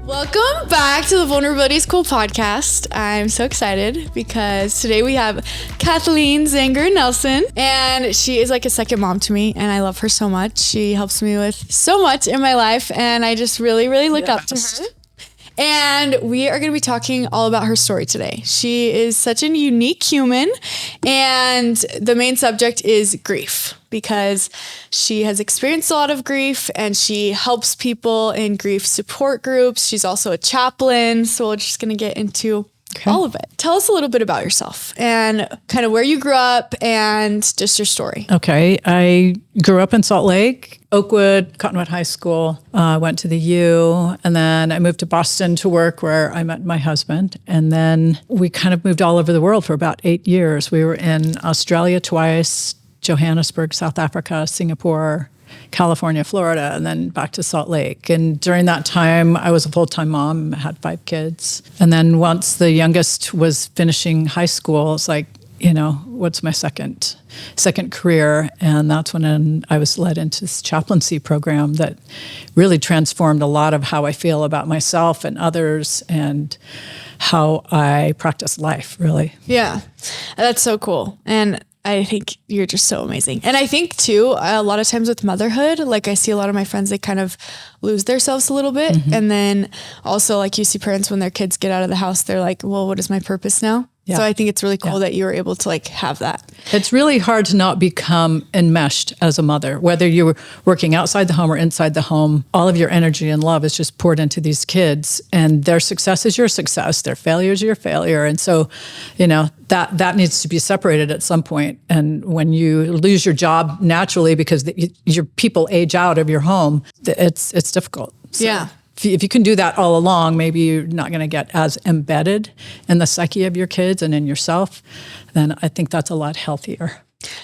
Welcome back to the Vulnerability School podcast. I'm so excited because today we have Kathleen Nilsen, and she is like a second mom to me, and I love her so much. She helps me with so much in my life, and I just really look up to her. And we are going to be talking all about her story today. She is such a unique human, and the main subject is grief, because she has experienced a lot of grief and she helps people in grief support groups. She's also a chaplain. So we're just going to get into all of it. Tell us a little bit about yourself and kind of where you grew up and just your story. Okay. I grew up in Salt Lake, Oakwood, Cottonwood High School. Went to the U, and then I moved to Boston to work, where I met my husband. And then we kind of moved all over the world for about 8 years. We were in Australia twice, Johannesburg, South Africa, Singapore, California, Florida, and then back to Salt Lake. And during that time, I was a full-time mom, had 5 kids. And then once the youngest was finishing high school, it's like, what's my second career? And that's when I was led into this chaplaincy program that really transformed a lot of how I feel about myself and others and how I practice life, really. Yeah, that's so cool. And I think you're just so amazing. And I think too, a lot of times with motherhood, like I see a lot of my friends, they kind of lose themselves a little bit. Mm-hmm. And then also like you see parents when their kids get out of the house, they're like, well, what is my purpose now? Yeah. So I think it's really cool that you were able to like have that. It's really hard to not become enmeshed as a mother, whether you're working outside the home or inside the home. All of your energy and love is just poured into these kids, and their success is your success. Their failure is your failure. And so, that needs to be separated at some point. And when you lose your job naturally because your people age out of your home, it's difficult. So. Yeah. If you can do that all along, maybe you're not going to get as embedded in the psyche of your kids and in yourself, then I think that's a lot healthier.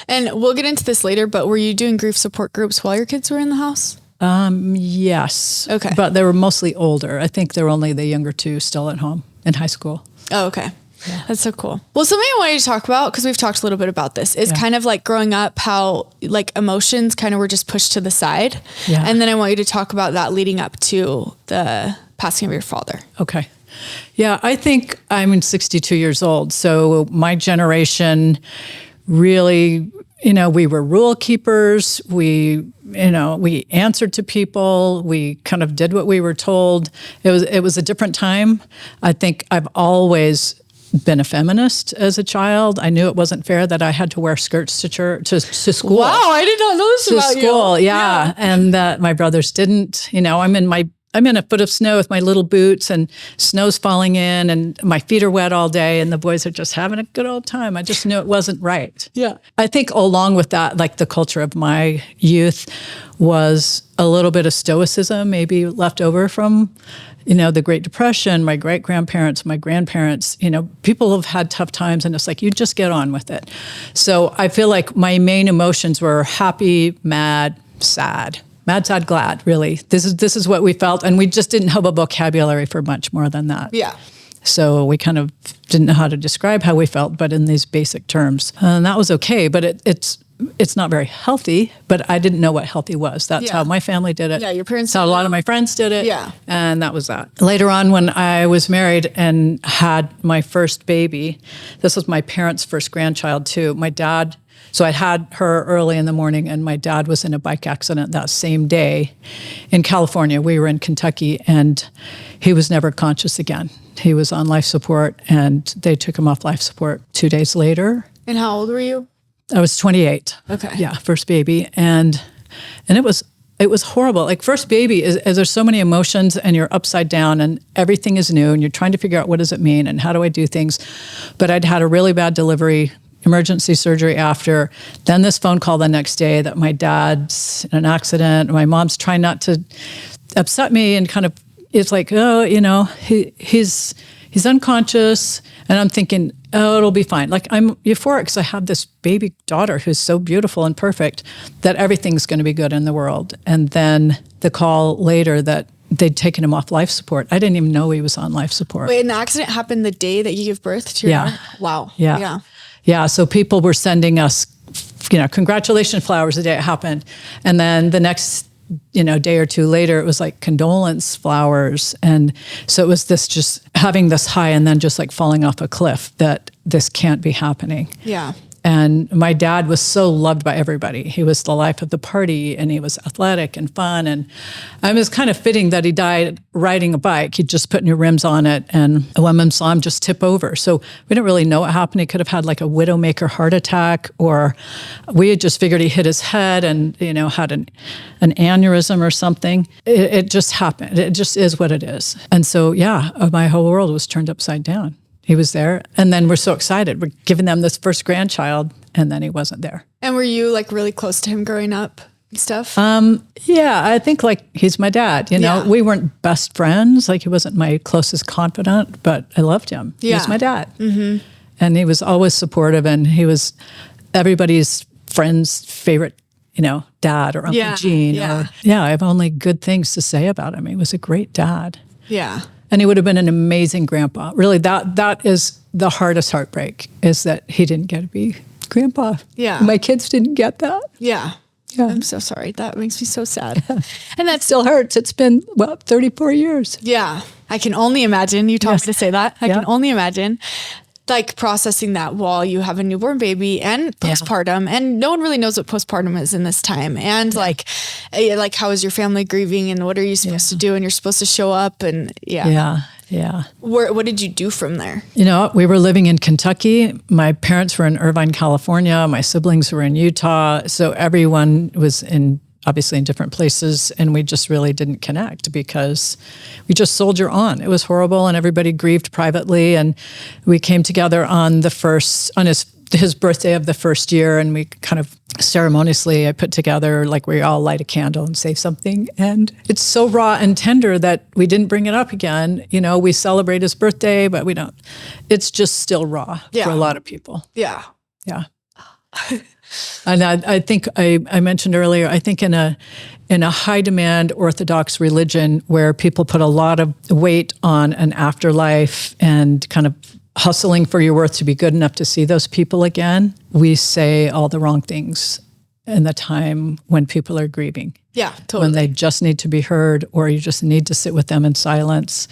And we'll get into this later, but were you doing grief support groups while your kids were in the house? Yes. Okay. But they were mostly older. I think there were only the younger 2 still at home in high school. Oh, okay. Yeah. That's so cool. Well, something I wanted to talk about, because we've talked a little bit about this, is kind of like growing up, how like emotions kind of were just pushed to the side. Yeah. And then I want you to talk about that leading up to the passing of your father. Okay. Yeah, I think I'm 62 years old. So my generation really, we were rule keepers. We answered to people. We kind of did what we were told. It was a different time. I think I've always been a feminist as a child. I knew it wasn't fair that I had to wear skirts to church, to school. Wow, I did not know this about school, you. Yeah, and that my brothers didn't. I'm in a foot of snow with my little boots, and snow's falling in, and my feet are wet all day, and the boys are just having a good old time. I just knew it wasn't right. Yeah. I think along with that, like the culture of my youth was a little bit of stoicism, maybe left over from the Great Depression, my great-grandparents, my grandparents, people have had tough times, and it's like, you just get on with it. So I feel like my main emotions were happy, mad, sad. Mad, sad, glad, really. This is what we felt, and we just didn't have a vocabulary for much more than that. Yeah. So we kind of didn't know how to describe how we felt, but in these basic terms. And that was okay, but it's not very healthy, but I didn't know what healthy was. That's how my family did it. Yeah, your parents That's how a lot of my friends did it. Yeah. And that was that. Later on, when I was married and had my first baby, this was my parents' first grandchild too. My dad, so I had her early in the morning, and my dad was in a bike accident that same day in California. We were in Kentucky, and he was never conscious again. He was on life support, and they took him off life support 2 days later. And how old were you? I was 28. Okay. Yeah, first baby. And it was horrible. Like first baby is there's so many emotions, and you're upside down, and everything is new, and you're trying to figure out what does it mean and how do I do things. But I'd had a really bad delivery, emergency surgery after. Then this phone call the next day that my dad's in an accident. My mom's trying not to upset me, and kind of it's like, he's unconscious. And I'm thinking, oh, it'll be fine. Like I'm euphoric because I have this baby daughter who's so beautiful and perfect that everything's going to be good in the world. And then the call later that they'd taken him off life support. I didn't even know he was on life support. Wait, and the accident happened the day that you gave birth to your daughter? Wow. Yeah. Yeah. Yeah. So people were sending us, congratulations flowers the day it happened. And then the next day or two later, it was like condolence flowers. And so it was this just having this high and then just like falling off a cliff that this can't be happening. Yeah. And my dad was so loved by everybody. He was the life of the party, and he was athletic and fun. And it was kind of fitting that he died riding a bike. He'd just put new rims on it, and a woman saw him just tip over. So we didn't really know what happened. He could have had like a widowmaker heart attack, or we had just figured he hit his head and, had an aneurysm or something. It just happened. It just is what it is. And so, my whole world was turned upside down. He was there. And then we're so excited. We're giving them this first grandchild, and then he wasn't there. And were you like really close to him growing up and stuff? Yeah, I think like he's my dad, We weren't best friends. Like he wasn't my closest confidant, but I loved him. Yeah. He was my dad. Mm-hmm. And he was always supportive, and he was everybody's friend's favorite, dad or Uncle Gene. I have only good things to say about him. He was a great dad. Yeah. And he would have been an amazing grandpa. Really, that is the hardest heartbreak, is that he didn't get to be grandpa. Yeah. My kids didn't get that. Yeah. Yeah. I'm so sorry. That makes me so sad. And that still hurts. It's been, 34 years. Yeah. I can only imagine. You taught me to say that. I can only imagine. Like processing that while you have a newborn baby and postpartum, and no one really knows what postpartum is in this time. And like how is your family grieving, and what are you supposed to do? And you're supposed to show up, and Yeah. What did you do from there? We were living in Kentucky. My parents were in Irvine, California. My siblings were in Utah. So everyone was obviously in different places, and we just really didn't connect because we just soldier on. It was horrible, and everybody grieved privately. And we came together on his birthday of the first year, and we kind of ceremoniously, I put together, like we all light a candle and say something. And it's so raw and tender that we didn't bring it up again. We celebrate his birthday, but we don't. It's just still raw for a lot of people. Yeah. Yeah. And I think I mentioned earlier, I think in a high demand Orthodox religion where people put a lot of weight on an afterlife and kind of hustling for your worth to be good enough to see those people again, we say all the wrong things in the time when people are grieving. Yeah, totally. When they just need to be heard, or you just need to sit with them in silence.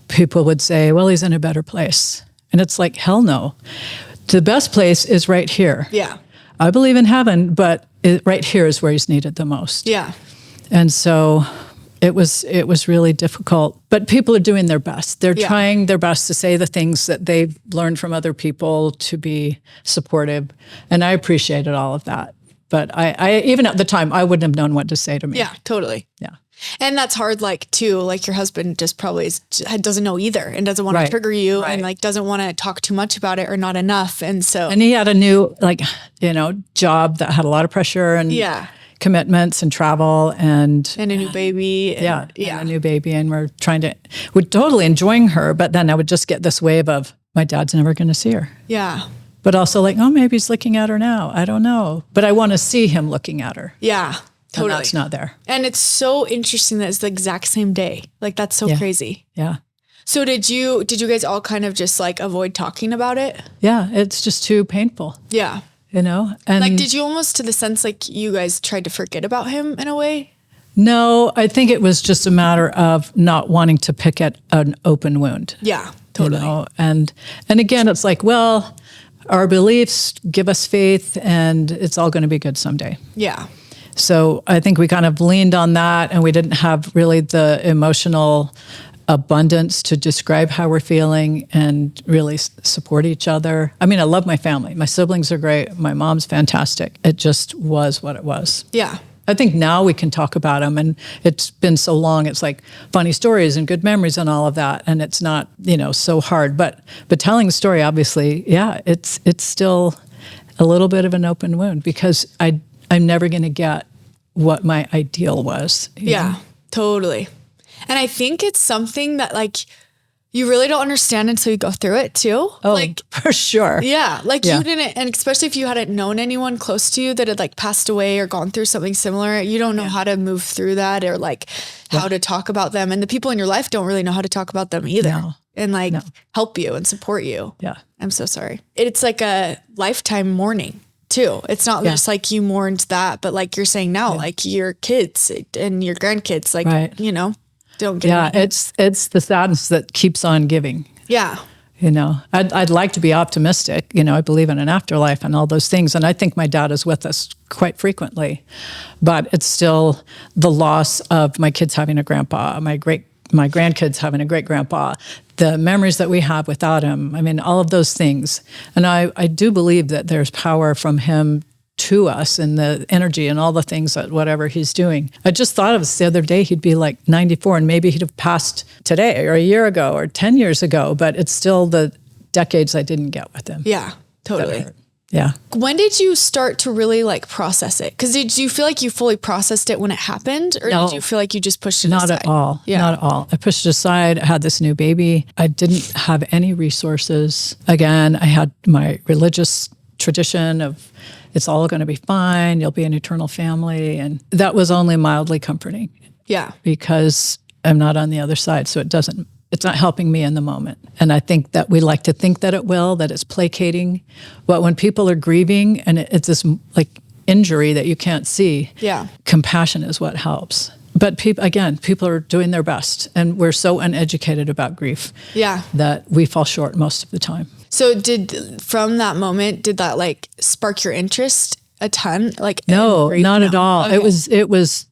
People would say, well, he's in a better place. And it's like, hell no. The best place is right here. Yeah. I believe in heaven, but right here is where he's needed the most. Yeah. And so it was really difficult, but people are doing their best. They're trying their best to say the things that they've learned from other people, to be supportive. And I appreciated all of that. But I even at the time, I wouldn't have known what to say to me. Yeah, totally. Yeah. And that's hard, too, your husband just probably doesn't know either, and doesn't want to trigger you, and doesn't want to talk too much about it or not enough. And so, and he had a new, job that had a lot of pressure and commitments and travel and a new baby. And a new baby. And we're totally enjoying her. But then I would just get this wave of, my dad's never going to see her. Yeah. But also maybe he's looking at her now. I don't know. But I want to see him looking at her. Yeah. Totally. And that's not there. And it's so interesting that it's the exact same day. That's so crazy. Yeah. So did you guys all kind of just avoid talking about it? Yeah. It's just too painful. Yeah. And did you almost, to the sense you guys tried to forget about him in a way? No, I think it was just a matter of not wanting to pick at an open wound. Yeah, totally. And again, it's our beliefs give us faith, and it's all going to be good someday. Yeah. So I think we kind of leaned on that, and we didn't have really the emotional abundance to describe how we're feeling and really support each other. I mean, I love my family. My siblings are great. My mom's fantastic. It just was what it was. Yeah. I think now we can talk about them, and it's been so long. It's funny stories and good memories and all of that. And it's not, so hard, but telling the story, obviously, it's still a little bit of an open wound because I'm never going to get what my ideal was. Yeah, totally. And I think it's something that you really don't understand until you go through it too. Oh, for sure. Yeah. You didn't, and especially if you hadn't known anyone close to you that had passed away or gone through something similar, you don't know how to move through that or how to talk about them. And the people in your life don't really know how to talk about them either. No. And help you and support you. Yeah. I'm so sorry. It's a lifetime mourning too. It's not just like you mourned that, but like you're saying now, like your kids and your grandkids, like, don't get me. It's the sadness that keeps on giving. Yeah. I'd like to be optimistic. I believe in an afterlife and all those things. And I think my dad is with us quite frequently, but it's still the loss of my kids having a grandpa, my grandkids having a great grandpa, the memories that we have without him. I mean, all of those things. And I do believe that there's power from him to us and the energy and all the things that whatever he's doing. I just thought of this the other day, he'd be like 94 and maybe he'd have passed today or a year ago or 10 years ago, but it's still the decades I didn't get with him. Yeah, totally. Yeah. When did you start to really like process it? Because did you feel like you fully processed it when it happened, or did you feel like you just pushed it aside? Not at all. Yeah. Not at all. I pushed it aside. I had this new baby. I didn't have any resources. Again, I had my religious tradition of it's all going to be fine. You'll be an eternal family. And that was only mildly comforting. Yeah. Because I'm not on the other side. So it's not helping me in the moment. And I think that we like to think that it will, that it's placating. But when people are grieving and it's this like injury that you can't see, compassion is what helps. But people are doing their best. And we're so uneducated about grief that we fall short most of the time. So from that moment, did that like spark your interest a ton? Like no, not at all. Okay. It was,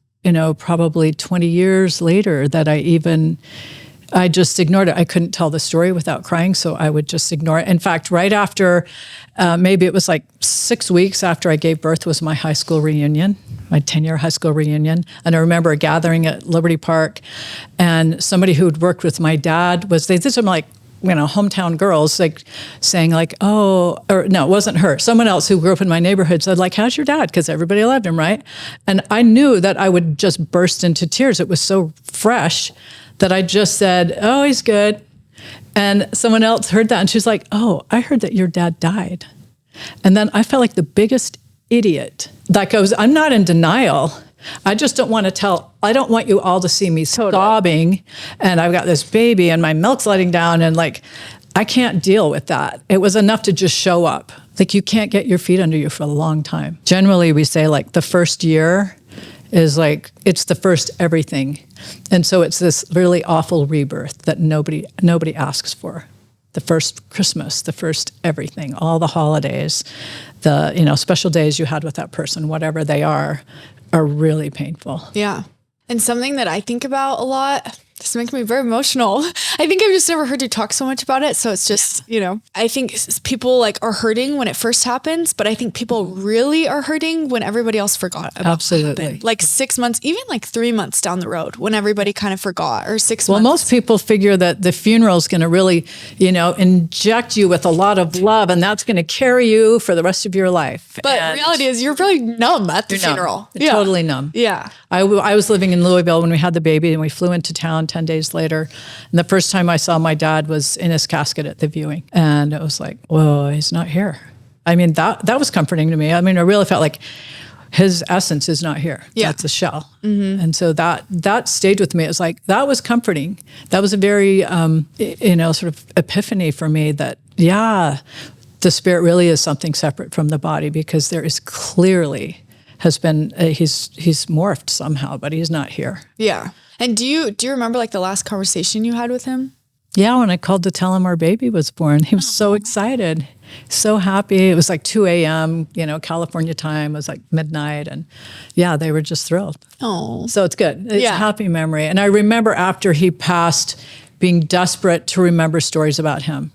probably 20 years later that I just ignored it. I couldn't tell the story without crying, so I would just ignore it. In fact, right after, maybe it was like 6 weeks after I gave birth was my high school reunion, my 10-year high school reunion. And I remember a gathering at Liberty Park, and somebody who'd worked with my dad these are like, hometown girls like saying like, no, it wasn't her. Someone else who grew up in my neighborhood said like, how's your dad? Because everybody loved him, right? And I knew that I would just burst into tears. It was so fresh that I just said, oh, he's good. And someone else heard that and she's like, oh, I heard that your dad died. And then I felt like the biggest idiot. Like I'm not in denial. I just don't want to I don't want you all to see me sobbing and I've got this baby and my milk's letting down and like, I can't deal with that. It was enough to just show up. Like you can't get your feet under you for a long time. Generally, we say like the first year is like, it's the first everything. And so it's this really awful rebirth that nobody asks for. The first Christmas, the first everything, all the holidays, the special days you had with that person, whatever they are really painful. Yeah. And something that I think about a lot, this makes me very emotional. I think I've just never heard you talk so much about it. So it's just, I think people like are hurting when it first happens, but I think people really are hurting when everybody else forgot about Absolutely. What happened. Like 6 months, even like 3 months down the road when everybody kind of forgot, or 6 months. Well, most people figure that the funeral is going to really, inject you with a lot of love and that's going to carry you for the rest of your life. But the reality is you're probably numb at the funeral. Totally numb. Yeah. I was living in Louisville when we had the baby and we flew into town 10 days later. And the first time I saw my dad was in his casket at the viewing. And it was like, whoa, he's not here. I mean, that was comforting to me. I mean, I really felt like his essence is not here. Yeah. That's a shell. Mm-hmm. And so that stayed with me. It was like, that was comforting. That was a very, sort of epiphany for me that, the spirit really is something separate from the body because there is clearly has been, he's morphed somehow, but he's not here. Yeah. And do you remember like the last conversation you had with him? Yeah, when I called to tell him our baby was born, he was so excited, so happy. It was like 2 a.m., California time. It was like midnight. And they were just thrilled. Oh, so it's good. It's a happy memory. And I remember after he passed being desperate to remember stories about him.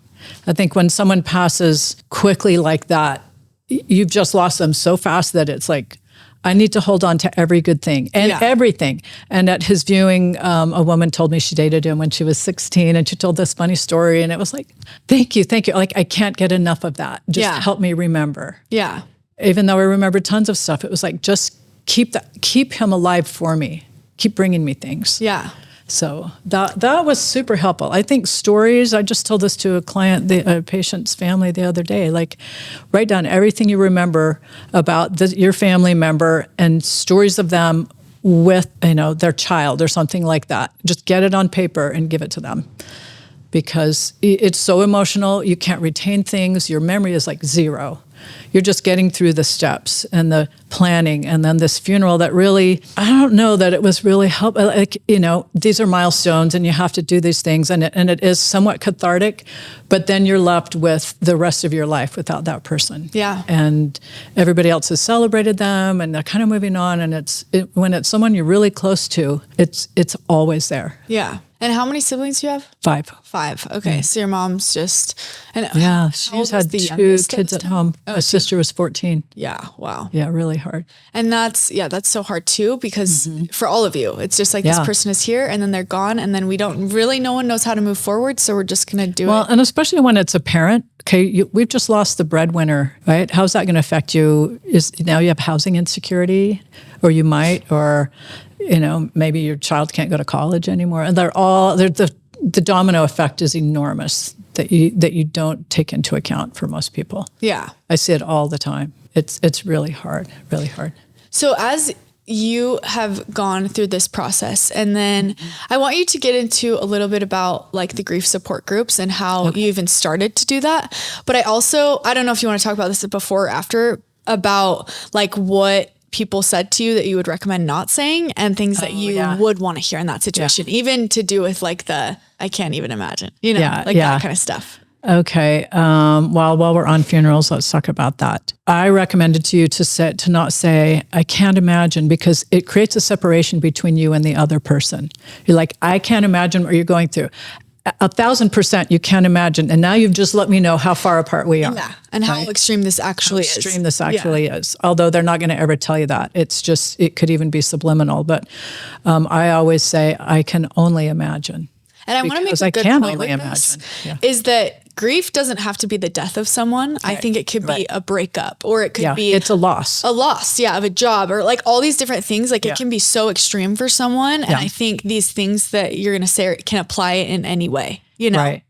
I think when someone passes quickly like that, you've just lost them so fast that it's like, I need to hold on to every good thing and everything. And at his viewing, a woman told me she dated him when she was 16 and she told this funny story. And it was like, thank you. Like, I can't get enough of that. Just help me remember. Yeah. Even though I remember tons of stuff, it was like, just keep him alive for me. Keep bringing me things. Yeah. So that was super helpful. I think stories, I just told this to a client, a patient's family the other day, like write down everything you remember about your family member and stories of them with, their child or something like that. Just get it on paper and give it to them because it's so emotional. You can't retain things. Your memory is like zero. You're just getting through the steps and the planning, and then this funeral that really, I don't know that it was really helpful. Like, these are milestones and you have to do these things, and it is somewhat cathartic, but then you're left with the rest of your life without that person. Yeah. And everybody else has celebrated them and they're kind of moving on, and when it's someone you're really close to, it's always there. Yeah. And how many siblings do you have? 5. 5. Okay. So your mom's just... And yeah, she's had 2 kids at home. My sister was 14. Yeah. Wow. Yeah, really hard. And that's so hard too, because for all of you, it's just like this person is here and then they're gone, and then no one knows how to move forward. So we're just going to do it. Well, and especially when it's a parent, okay, we've just lost the breadwinner, right? How's that going to affect you? Now you have housing insecurity, or you might, or, maybe your child can't go to college anymore. And the domino effect is enormous that you don't take into account for most people. Yeah. I see it all the time. It's really hard, really hard. So as you have gone through this process, and then I want you to get into a little bit about like the grief support groups and how you even started to do that. But I don't know if you want to talk about this before or after, about like what people said to you that you would recommend not saying, and things that you would want to hear in that situation, even to do with like I can't even imagine, that kind of stuff. Okay. While we're on funerals, let's talk about that. I recommended to you to not say, I can't imagine, because it creates a separation between you and the other person. You're like, I can't imagine what you're going through. 1,000% you can't imagine. And now you've just let me know how far apart we are. Yeah. And how extreme this actually is. Although they're not going to ever tell you that. It's just, it could even be subliminal. But I always say, I can only imagine. And I want to make a good point with this, is that grief doesn't have to be the death of someone. Right. I think it could be a breakup, or it could be... it's a loss. A loss, of a job, or like all these different things. Like it can be so extreme for someone. And I think these things that you're going to say can apply in any way,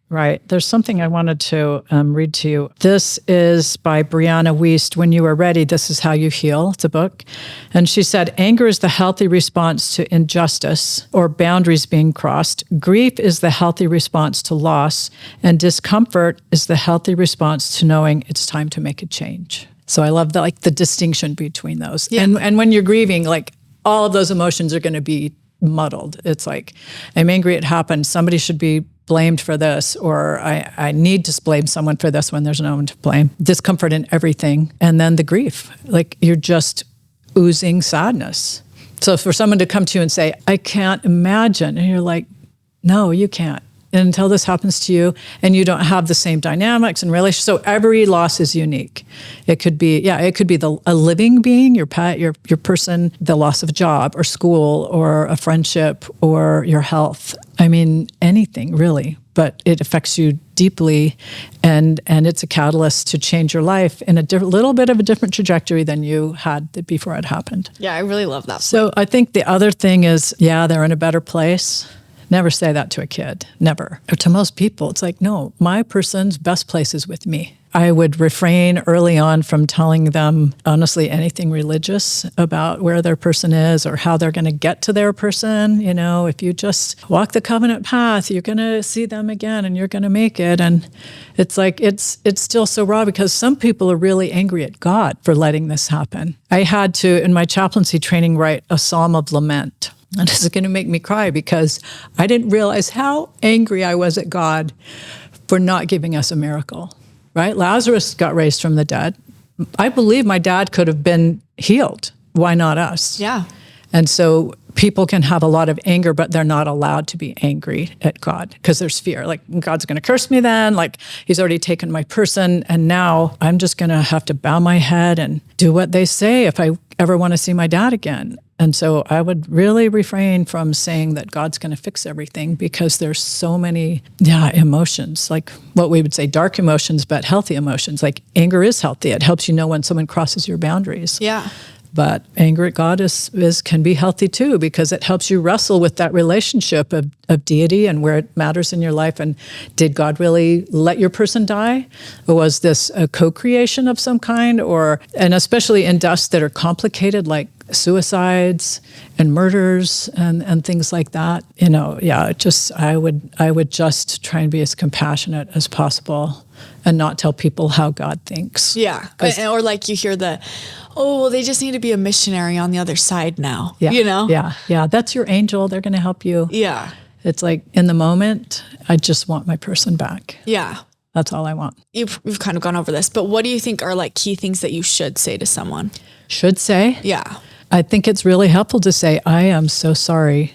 Right. There's something I wanted to read to you. This is by Brianna Wiest. When You Are Ready, This Is How You Heal. It's a book. And she said, anger is the healthy response to injustice or boundaries being crossed. Grief is the healthy response to loss. And discomfort is the healthy response to knowing it's time to make a change. So I love the distinction between those. Yeah. And when you're grieving, like all of those emotions are going to be muddled. It's like, I'm angry it happened. Somebody should be blamed for this, or I need to blame someone for this when there's no one to blame. Discomfort in everything. And then the grief, like you're just oozing sadness. So for someone to come to you and say, I can't imagine, and you're like, no, you can't. And until this happens to you and you don't have the same dynamics and relationships. So every loss is unique. It could be, a living being, your pet, your person, the loss of a job or school or a friendship or your health. I mean, anything really, but it affects you deeply, and it's a catalyst to change your life in a little bit of a different trajectory than you had before it happened. Yeah, I really love that. So I think the other thing is, they're in a better place. Never say that to a kid, never. Or to most people, it's like, no, my person's best place is with me. I would refrain early on from telling them, honestly, anything religious about where their person is or how they're going to get to their person. If you just walk the covenant path, you're going to see them again and you're going to make it. And it's like, it's still so raw, because some people are really angry at God for letting this happen. I had to, in my chaplaincy training, write a psalm of lament. And this is going to make me cry, because I didn't realize how angry I was at God for not giving us a miracle, right? Lazarus got raised from the dead. I believe my dad could have been healed. Why not us? Yeah. And so people can have a lot of anger, but they're not allowed to be angry at God because there's fear. Like, God's going to curse me then. Like, he's already taken my person. And now I'm just going to have to bow my head and do what they say if I ever want to see my dad again. And so I would really refrain from saying that God's going to fix everything, because there's so many, emotions, like what we would say dark emotions, but healthy emotions. Like anger is healthy. It helps you know when someone crosses your boundaries. Yeah. But anger at God can be healthy too, because it helps you wrestle with that relationship of deity and where it matters in your life. And did God really let your person die? Or was this a co-creation of some kind? And especially in deaths that are complicated, like suicides and murders and things like that. I would just try and be as compassionate as possible and not tell people how God thinks. Yeah. Or like you hear well, they just need to be a missionary on the other side now, Yeah. you know? Yeah. Yeah. That's your angel. They're going to help you. Yeah. It's like in the moment, I just want my person back. Yeah. That's all I want. We've kind of gone over this, but what do you think are like key things that you should say to someone? Should say? Yeah. I think it's really helpful to say, I am so sorry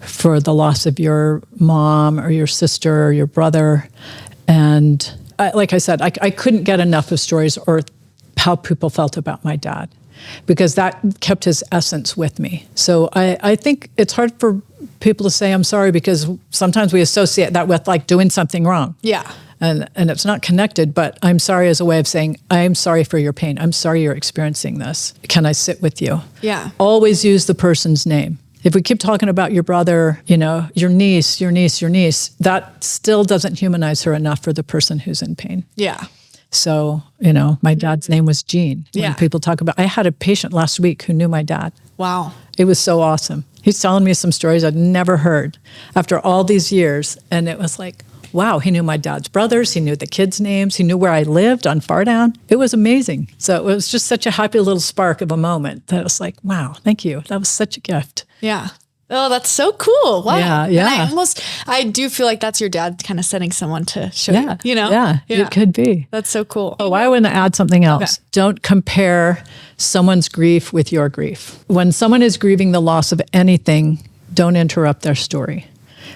for the loss of your mom or your sister or your brother. And like I said, I couldn't get enough of stories or how people felt about my dad, because that kept his essence with me. So I think it's hard for people to say I'm sorry, because sometimes we associate that with like doing something wrong. Yeah. And it's not connected, but I'm sorry as a way of saying, I'm sorry for your pain. I'm sorry you're experiencing this. Can I sit with you? Yeah. Always use the person's name. If we keep talking about your brother, your niece, that still doesn't humanize her enough for the person who's in pain. Yeah. So, my dad's name was Gene. When people talk about, I had a patient last week who knew my dad. Wow. It was so awesome. He's telling me some stories I'd never heard after all these years. And it was like, wow, he knew my dad's brothers. He knew the kids' names. He knew where I lived on Fardown. It was amazing. So it was just such a happy little spark of a moment that was like, wow, thank you. That was such a gift. Yeah. Oh, that's so cool. Wow. Yeah, yeah. And I do feel like that's your dad kind of sending someone to show you, Yeah, it could be. That's so cool. Oh, I want to add something else. Okay. Don't compare someone's grief with your grief. When someone is grieving the loss of anything, don't interrupt their story.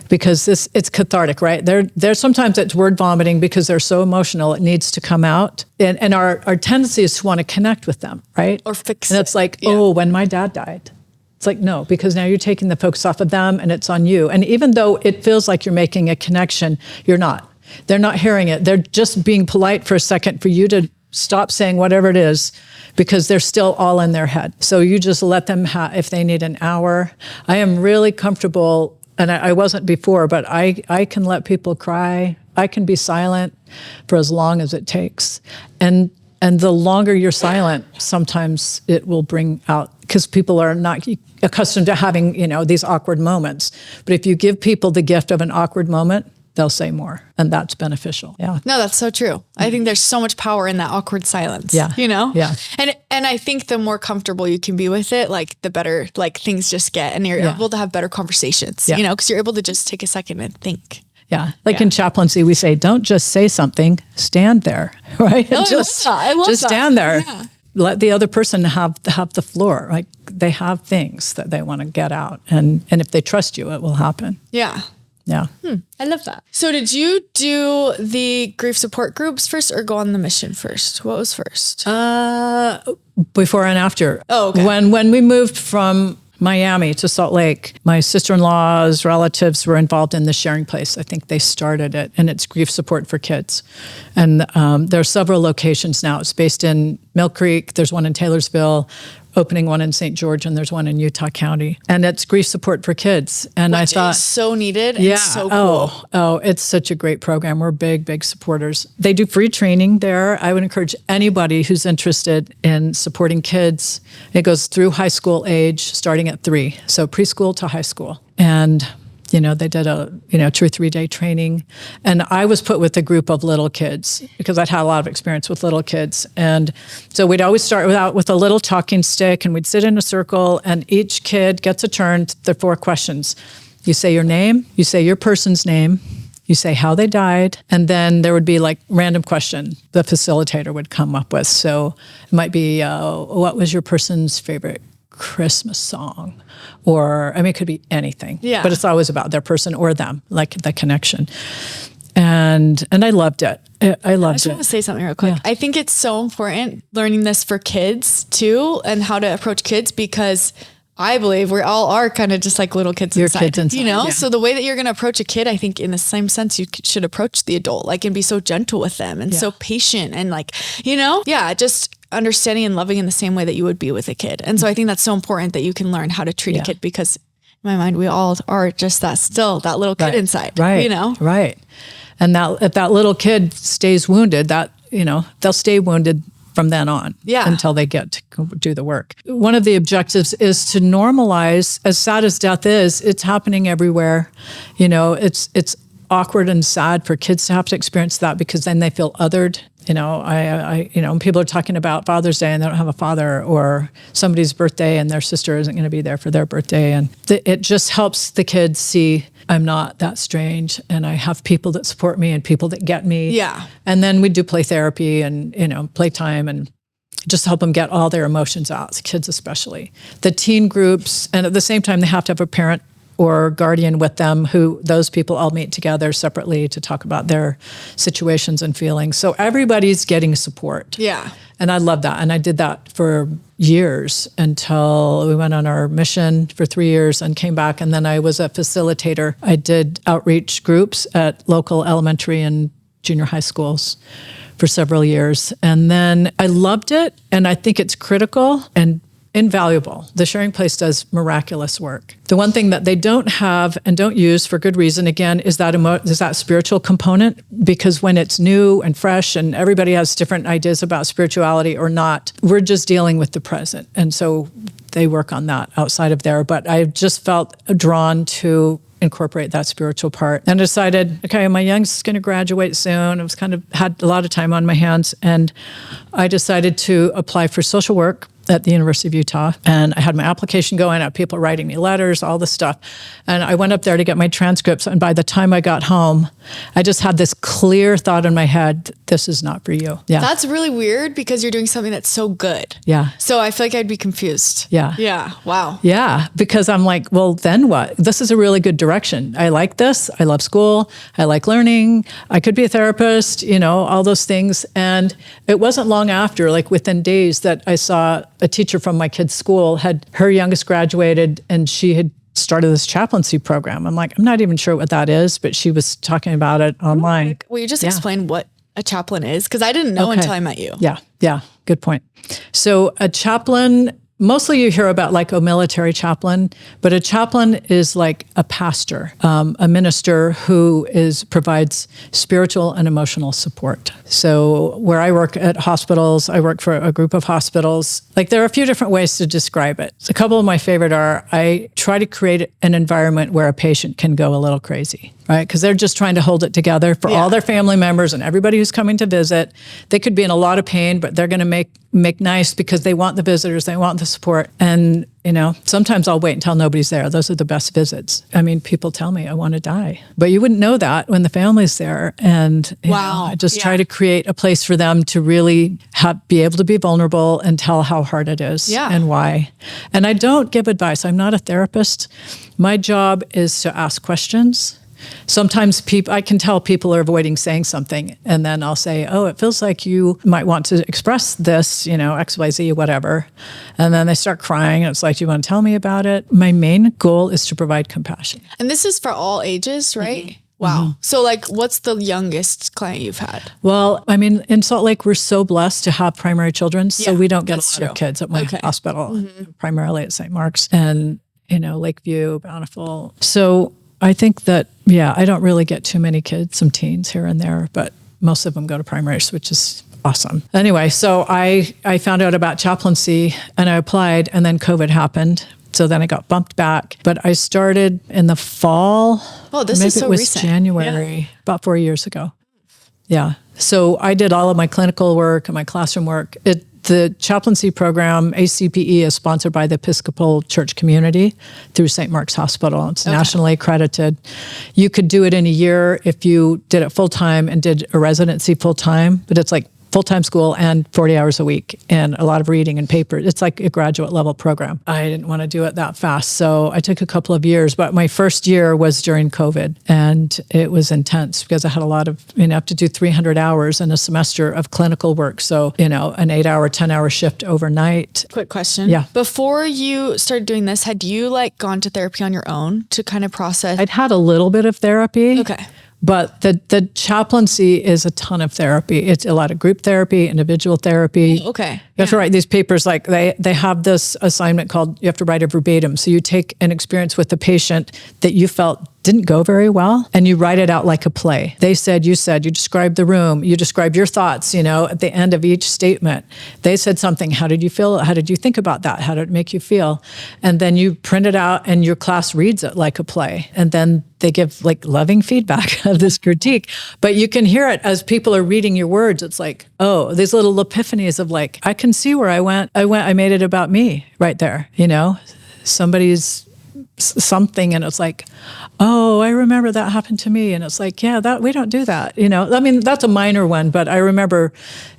Because it's cathartic, right? There's sometimes it's word vomiting because they're so emotional, it needs to come out. And our tendency is to want to connect with them, right? Or fix it. And it's like, when my dad died. It's like, no, because now you're taking the focus off of them and it's on you. And even though it feels like you're making a connection, you're not. They're not hearing it. They're just being polite for a second for you to stop saying whatever it is, because they're still all in their head. So you just let them if they need an hour. I am really comfortable, and I wasn't before, but I can let people cry. I can be silent for as long as it takes. And the longer you're silent, sometimes it will bring out, because people are not accustomed to having, these awkward moments. But if you give people the gift of an awkward moment, they'll say more, and that's beneficial. Yeah. No, that's so true. I think there's so much power in that awkward silence. Yeah. Yeah. And I think the more comfortable you can be with it, like the better, like things just get, and you're able to have better conversations, because you're able to just take a second and think. Yeah. Like in chaplaincy, we say, don't just say something, stand there, right? I love that. Stand there. Yeah. Let the other person have the floor. Like they have things that they want to get out. And if they trust you, it will happen. Yeah. Yeah. I love that. So did you do the grief support groups first or go on the mission first? What was first? Before and after. Oh, okay. When we moved from Miami to Salt Lake, my sister-in-law's relatives were involved in the sharing place. I think they started it, and it's grief support for kids. And there are several locations now. It's based in Mill Creek. There's one in Taylorsville, opening one in St. George, and there's one in Utah County. And it's grief support for kids. And Which I thought, is so needed and so cool. Oh, it's such a great program. We're big supporters. They do free training there. I would encourage anybody who's interested in supporting kids. It goes through high school age, starting at 3. So preschool to high school. And they did a 2 or 3 day training. And I was put with a group of little kids because I'd had a lot of experience with little kids. And so we'd always start out with a little talking stick, and we'd sit in a circle, and each kid gets a turn. There are 4 questions. You say your name, you say your person's name, you say how they died, and then there would be like random question the facilitator would come up with. So it might be, what was your person's favorite Christmas song? Or, it could be anything. Yeah. But it's always about their person or them, like the connection. And I loved it. I just want to say something real quick. Yeah. I think it's so important learning this for kids too, and how to approach kids, because I believe we all are kind of just like little kids inside. Kids inside, yeah. So the way that you're going to approach a kid, I think in the same sense you should approach the adult, like, and be so gentle with them and so patient and like, just understanding and loving in the same way that you would be with a kid. And so I think that's so important that you can learn how to treat a kid, because in my mind, we all are just that little kid inside, right? Right. And that if that little kid stays wounded, that, they'll stay wounded from then on until they get to do the work. One of the objectives is to normalize, as sad as death is, it's happening everywhere. It's awkward and sad for kids to have to experience that because then they feel othered. When people are talking about Father's Day and they don't have a father, or somebody's birthday and their sister isn't going to be there for their birthday. And it just helps the kids see I'm not that strange, and I have people that support me and people that get me. Yeah. And then we do play therapy and, playtime, and just help them get all their emotions out, the kids especially. The teen groups, and at the same time, they have to have a parent or guardian with them, who those people all meet together separately to talk about their situations and feelings. So everybody's getting support. Yeah. And I love that. And I did that for years until we went on our mission for 3 years and came back. And then I was a facilitator. I did outreach groups at local elementary and junior high schools for several years. And then I loved it. And I think it's critical and invaluable. The Sharing Place does miraculous work. The one thing that they don't have and don't use for good reason, again, is that spiritual component, because when it's new and fresh and everybody has different ideas about spirituality or not, we're just dealing with the present. And so they work on that outside of there. But I just felt drawn to incorporate that spiritual part and decided, okay, my youngest is going to graduate soon. I was had a lot of time on my hands, and I decided to apply for social work at the University of Utah. And I had my application going, I had people writing me letters, all this stuff. And I went up there to get my transcripts. And by the time I got home, I just had this clear thought in my head, this is not for you. Yeah. That's really weird because you're doing something that's so good. Yeah. So I feel like I'd be confused. Yeah. Yeah. Wow. Yeah. Because I'm like, well, then what? This is a really good direction. I like this. I love school. I like learning. I could be a therapist, all those things. And it wasn't long after, like within days, that I saw a teacher from my kid's school her youngest graduated, and she had started this chaplaincy program. I'm like, I'm not even sure what that is, but she was talking about it online. Will you just explain what a chaplain is? Because I didn't know until I met you. Yeah. Good point. So a chaplain, mostly you hear about like a military chaplain, but a chaplain is like a pastor, a minister who provides spiritual and emotional support. So where I work at hospitals, I work for a group of hospitals. Like there are a few different ways to describe it. A couple of my favorite are, I try to create an environment where a patient can go a little crazy, right? Because they're just trying to hold it together for all their family members and everybody who's coming to visit. They could be in a lot of pain, but they're going to make nice because they want the visitors, they want the support. And, sometimes I'll wait until nobody's there. Those are the best visits. I mean, people tell me I want to die, but you wouldn't know that when the family's there. And I just try to create a place for them to really be able to be vulnerable and tell how hard it is and why. And I don't give advice. I'm not a therapist. My job is to ask questions. Sometimes I can tell people are avoiding saying something, and then I'll say, oh, it feels like you might want to express this, X, Y, Z, whatever. And then they start crying, and it's like, do you want to tell me about it? My main goal is to provide compassion. And this is for all ages, right? Mm-hmm. Wow. Mm-hmm. So what's the youngest client you've had? Well, I mean, in Salt Lake, we're so blessed to have primary children. So we don't get a lot of kids at my hospital, primarily at St. Mark's and, Lakeview, Bountiful. So I think that, I don't really get too many kids, some teens here and there, but most of them go to primaries, which is awesome. Anyway, so I found out about chaplaincy and I applied, and then COVID happened. So then I got bumped back, but I started in the fall. Oh, this is so recent. Maybe it was January, about 4 years ago. Yeah. So I did all of my clinical work and my classroom work. The chaplaincy program, ACPE, is sponsored by the Episcopal Church community through St. Mark's Hospital. It's nationally accredited. You could do it in a year if you did it full-time and did a residency full-time, but it's like full-time school and 40 hours a week and a lot of reading and papers. It's like a graduate level program. I didn't want to do it that fast, so I took a couple of years, but my first year was during COVID, and it was intense because I had a lot of, I have to do 300 hours in a semester of clinical work. So, an 8-hour, 10-hour shift overnight. Quick question. Yeah. Before you started doing this, had you gone to therapy on your own to kind of process? I'd had a little bit of therapy. Okay. But the chaplaincy is a ton of therapy. It's a lot of group therapy, individual therapy. Oh, okay. You have to write these papers, they have this assignment called, you have to write a verbatim. So you take an experience with the patient that you felt didn't go very well, and you write it out like a play. They said, you described the room, you described your thoughts, at the end of each statement. They said something, how did you feel? How did you think about that? How did it make you feel? And then you print it out and your class reads it like a play. And then they give like loving feedback of this critique, but you can hear it as people are reading your words. It's like, oh, these little epiphanies of like, I can see where I made it about me right there. Somebody's something, and it's like, oh, I remember that happened to me. And it's like, yeah, that we don't do that. I mean, that's a minor one, but I remember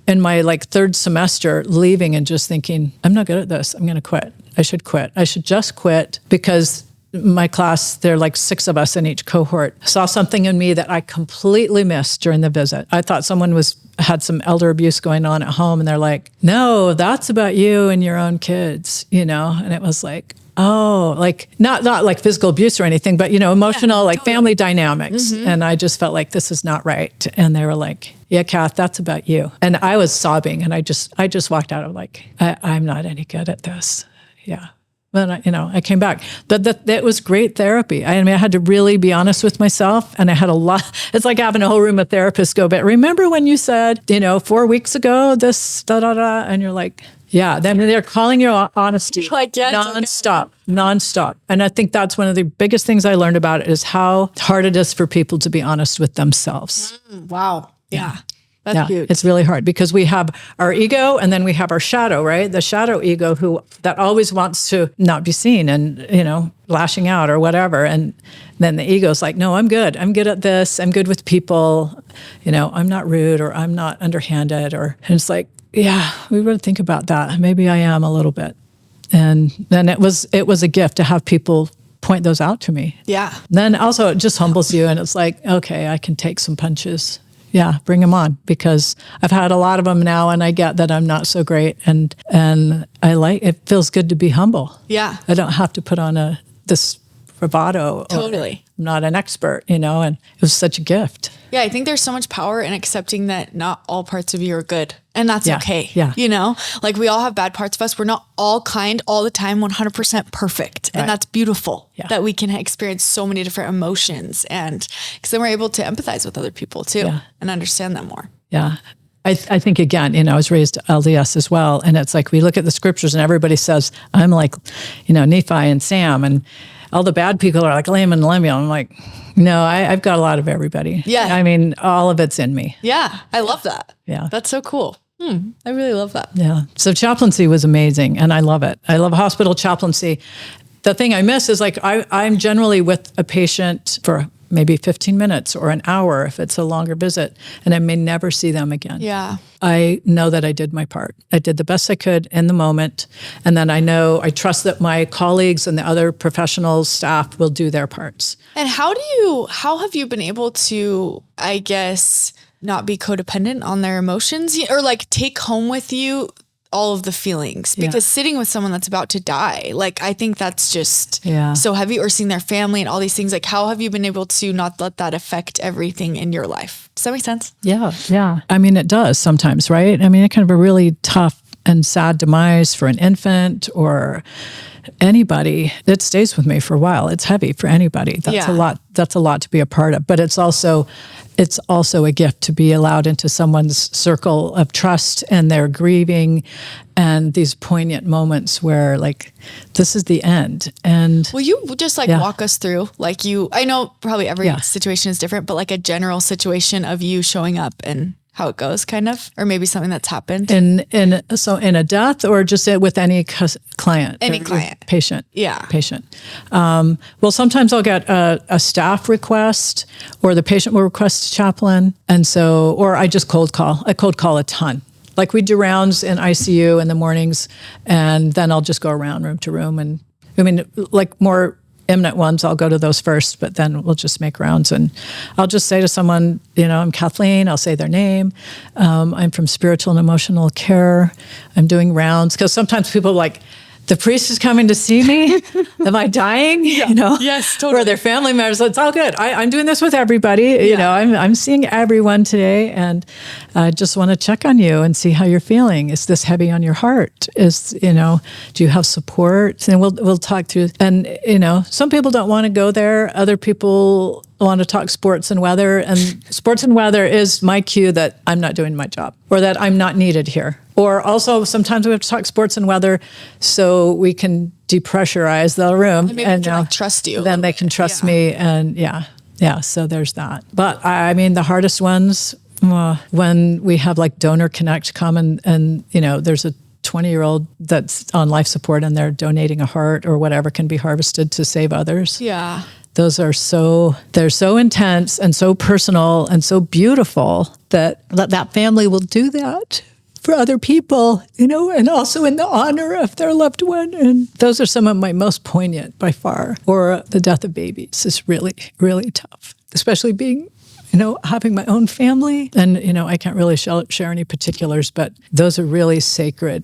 in my like third semester leaving and just thinking, I'm not good at this. I'm going to quit. I should quit. I should just quit, because my class, there are like 6 of us in each cohort, saw something in me that I completely missed during the visit. I thought someone had some elder abuse going on at home, and they're like, no, that's about you and your own kids, and it was like, oh, like not like physical abuse or anything, but emotional, like totally. Family dynamics. Mm-hmm. And I just felt like this is not right. And they were like, yeah, Kath, that's about you. And I was sobbing, and I just walked out of like, I'm not any good at this. Yeah. But I came back. But that was great therapy. I had to really be honest with myself, and I had a lot. It's like having a whole room of therapists go, but remember when you said, 4 weeks ago, this, da-da-da, and you're like, yeah, then they're calling your honesty like, yeah, nonstop. And I think that's one of the biggest things I learned about it, is how hard it is for people to be honest with themselves. Wow. Yeah. That's huge. It's really hard, because we have our ego and then we have our shadow, right? The shadow ego that always wants to not be seen and, lashing out or whatever. And then the ego's like, no, I'm good. I'm good at this. I'm good with people. I'm not rude, or I'm not underhanded, and it's like, yeah, we would think about that. Maybe I am a little bit. And then it was a gift to have people point those out to me. Yeah. Then also it just humbles you, and it's like, okay, I can take some punches. Yeah, bring them on, because I've had a lot of them now, and I get that I'm not so great, and it feels good to be humble. Yeah. I don't have to put on this bravado. Totally. I'm not an expert, and it was such a gift. Yeah, I think there's so much power in accepting that not all parts of you are good, and that's okay. Yeah. Like we all have bad parts of us. We're not all kind all the time, 100% perfect. And that's beautiful that we can experience so many different emotions, and because then we're able to empathize with other people too and understand them more. Yeah. I think, again, I was raised LDS as well. And it's like, we look at the scriptures and everybody says, I'm like, Nephi and Sam, and all the bad people are like Laman and Lemuel. I'm like, no, I've got a lot of everybody. Yeah. I mean, all of it's in me. Yeah. I love that. Yeah. That's so cool. I really love that. Yeah. So chaplaincy was amazing, and I love it. I love hospital chaplaincy. The thing I miss is like, I'm generally with a patient for maybe 15 minutes or an hour if it's a longer visit, and I may never see them again. Yeah. I know that I did my part. I did the best I could in the moment. And then I trust that my colleagues and the other professionals, staff will do their parts. And how have you been able to, I guess, not be codependent on their emotions, or like take home with you all of the feelings? Because sitting with someone that's about to die, like, I think that's just so heavy, or seeing their family and all these things. Like, how have you been able to not let that affect everything in your life? Does that make sense? Yeah. Yeah. I mean, it does sometimes, right? I mean, it kind of a really tough and sad demise for an infant or anybody. It stays with me for a while. It's heavy for anybody. That's a lot. That's a lot to be a part of, but it's also a gift to be allowed into someone's circle of trust, and they're grieving, and these poignant moments where like, this is the end. And will you just walk us through, like, I know probably every situation is different, but like a general situation of you showing up and how it goes, kind of, or maybe something that's happened in a death, or just with any client, patient. Well, sometimes I'll get a staff request, or the patient will request a chaplain. And so, or I just cold call a ton. Like, we do rounds in ICU in the mornings, and then I'll just go around room to room. And I mean, like, more imminent ones, I'll go to those first, but then we'll just make rounds. And I'll just say to someone, I'm Kathleen. I'll say their name. I'm from spiritual and emotional care. I'm doing rounds. Because sometimes people the priest is coming to see me. Am I dying? Yeah. Yes, totally. Or their family members. It's all good. I'm doing this with everybody. I'm seeing everyone today, and I just want to check on you and see how you're feeling. Is this heavy on your heart? Do you have support? And we'll talk through. And some people don't want to go there. Other people want to talk sports and weather, and sports and weather is my cue that I'm not doing my job or that I'm not needed here. Or also sometimes we have to talk sports and weather so we can depressurize the room. And maybe they can trust you. Then they can trust me. And so there's that. But I mean, the hardest ones, when we have like Donor Connect come and there's a 20-year-old that's on life support and they're donating a heart or whatever can be harvested to save others. Yeah. Those are they're so intense and so personal and so beautiful that family will do that for other people, and also in the honor of their loved one. And those are some of my most poignant by far. Or the death of babies is really, really tough, especially being having my own family. And, I can't really share any particulars, but those are really sacred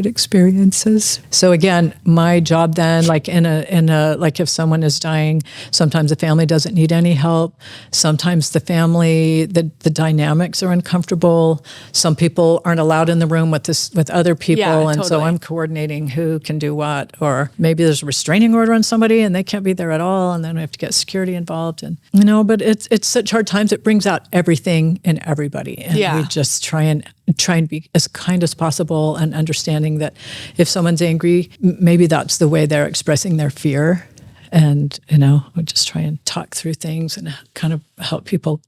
experiences. So again, my job then, like like if someone is dying, sometimes the family doesn't need any help. Sometimes the family, the dynamics are uncomfortable. Some people aren't allowed in the room with other people. Yeah, and so I'm coordinating who can do what, or maybe there's a restraining order on somebody and they can't be there at all. And then we have to get security involved. And, but it's such hard times. It brings out everything in everybody. And we just try and be as kind as possible and understanding that if someone's angry, maybe that's the way they're expressing their fear. And, we just try and talk through things and kind of help people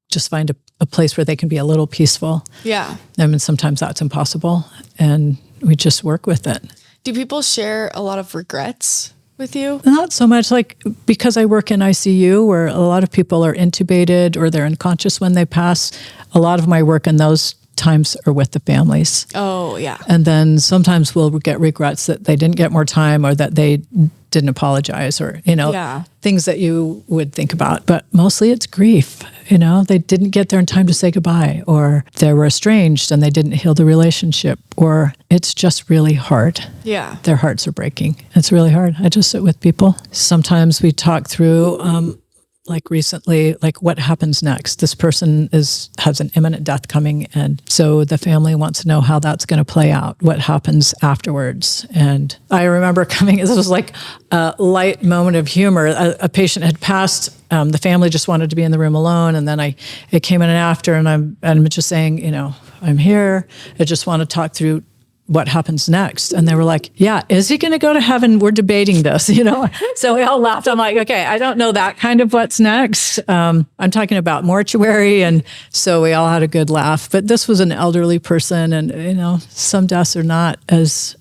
just find a place where they can be a little peaceful. Yeah. I mean, sometimes that's impossible and we just work with it. Do people share a lot of regrets with you? Not so much, like because I work in ICU where a lot of people are intubated or they're unconscious when they pass. A lot of my work in those times are with the families. Oh, yeah. And then sometimes we'll get regrets that they didn't get more time or that they didn't apologize or, things that you would think about. But mostly it's grief. They didn't get there in time to say goodbye, or they were estranged and they didn't heal the relationship, or it's just really hard. Yeah. Their hearts are breaking. It's really hard. I just sit with people. Sometimes we talk through, like recently, like what happens next? This person has an imminent death coming, and so the family wants to know how that's going to play out. What happens afterwards? And I remember this was like a light moment of humor. A patient had passed. The family just wanted to be in the room alone, and then it came in after, and I'm just saying, I'm here. I just want to talk through what happens next. And they were like, yeah, is he going to go to heaven? We're debating this, So we all laughed. I'm like, okay, I don't know that kind of what's next. I'm talking about mortuary. And so we all had a good laugh. But this was an elderly person. And, some deaths are not as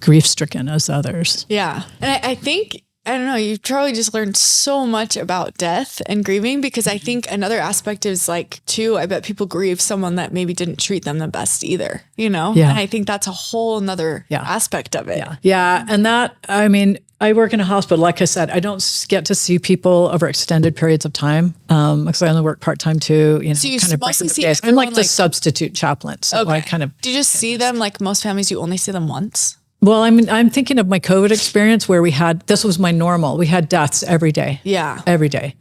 grief-stricken as others. Yeah. And I think, I don't know, you've probably just learned so much about death and grieving, because I think another aspect is like, too, I bet people grieve someone that maybe didn't treat them the best either, Yeah. And I think that's a whole nother aspect of it. Yeah. And that, I mean, I work in a hospital. Like I said, I don't get to see people over extended periods of time because I only work part-time too. So you kind of mostly see days. I'm like the substitute chaplain. So I kind of... Do you just see them, like most families, you only see them once? Well, I'm thinking of my COVID experience where this was my normal. We had deaths every day. Yeah. Every day.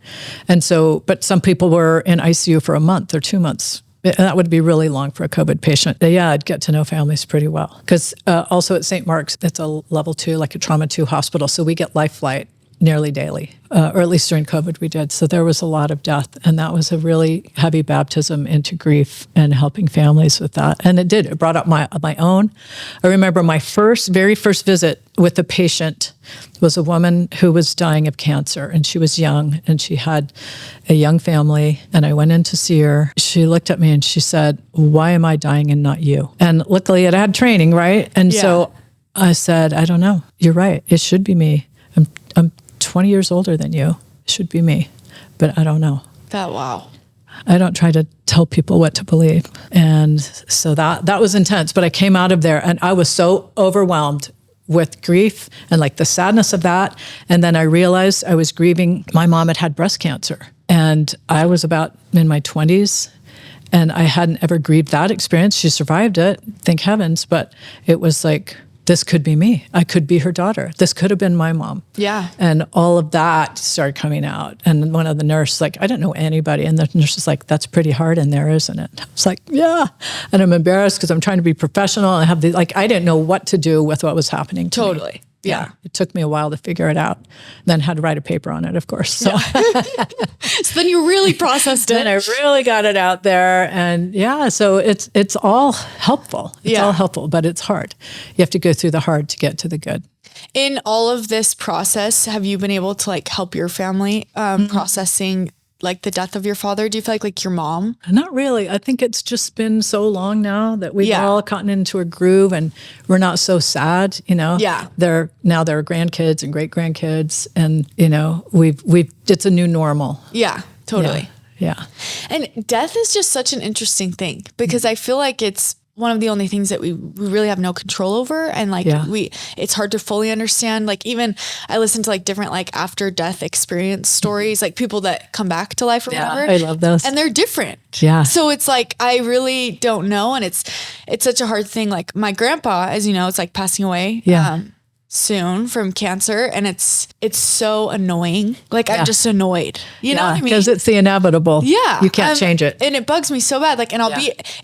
And so, but some people were in ICU for a month or 2 months. That would be really long for a COVID patient. Yeah, I'd get to know families pretty well. Because also at St. Mark's, it's a level 2, like a trauma 2 hospital. So we get life flight nearly daily, or at least during COVID we did. So there was a lot of death, and that was a really heavy baptism into grief and helping families with that. And it brought up my own. I remember my very first visit with a patient was a woman who was dying of cancer, and she was young, and she had a young family, and I went in to see her. She looked at me and she said, "Why am I dying and not you?" And luckily it had training, right? And so I said, "I don't know. You're right. It should be me. I'm 20 years older than you. It should be me, but I don't know." Wow. I don't try to tell people what to believe. And so that was intense, but I came out of there and I was so overwhelmed with grief and like the sadness of that. And then I realized I was grieving. My mom had breast cancer, and I was about in my 20s, and I hadn't ever grieved that experience. She survived it, thank heavens, but it was like this could be me. I could be her daughter. This could have been my mom. Yeah. And all of that started coming out. And one of the nurses, like, I didn't know anybody. And the nurse was like, that's pretty hard in there, isn't it? I was like, yeah. And I'm embarrassed because I'm trying to be professional. And I have I didn't know what to do with what was happening to me. Totally. Yeah. It took me a while to figure it out. Then had to write a paper on it, of course. So, So then you really processed it. Then I really got it out there. And so it's all helpful. It's all helpful, but it's hard. You have to go through the hard to get to the good. In all of this process, have you been able to like help your family processing like the death of your father? Do you feel like your mom? Not really. I think it's just been so long now that we've all gotten into a groove and we're not so sad, Yeah. There are grandkids and great grandkids, and it's a new normal. Yeah, totally. Yeah. And death is just such an interesting thing because I feel like it's one of the only things that we really have no control over. And it's hard to fully understand. Like even I listen to like different like after death experience stories, like people that come back to life or whatever. I love those. And they're different. Yeah. So it's like, I really don't know. And it's such a hard thing. Like my grandpa, as you know, it's like passing away. Yeah. Soon from cancer, and it's so annoying. Like I'm just annoyed. You know what I mean? Because it's the inevitable. Yeah. You can't change it. And it bugs me so bad. Like, and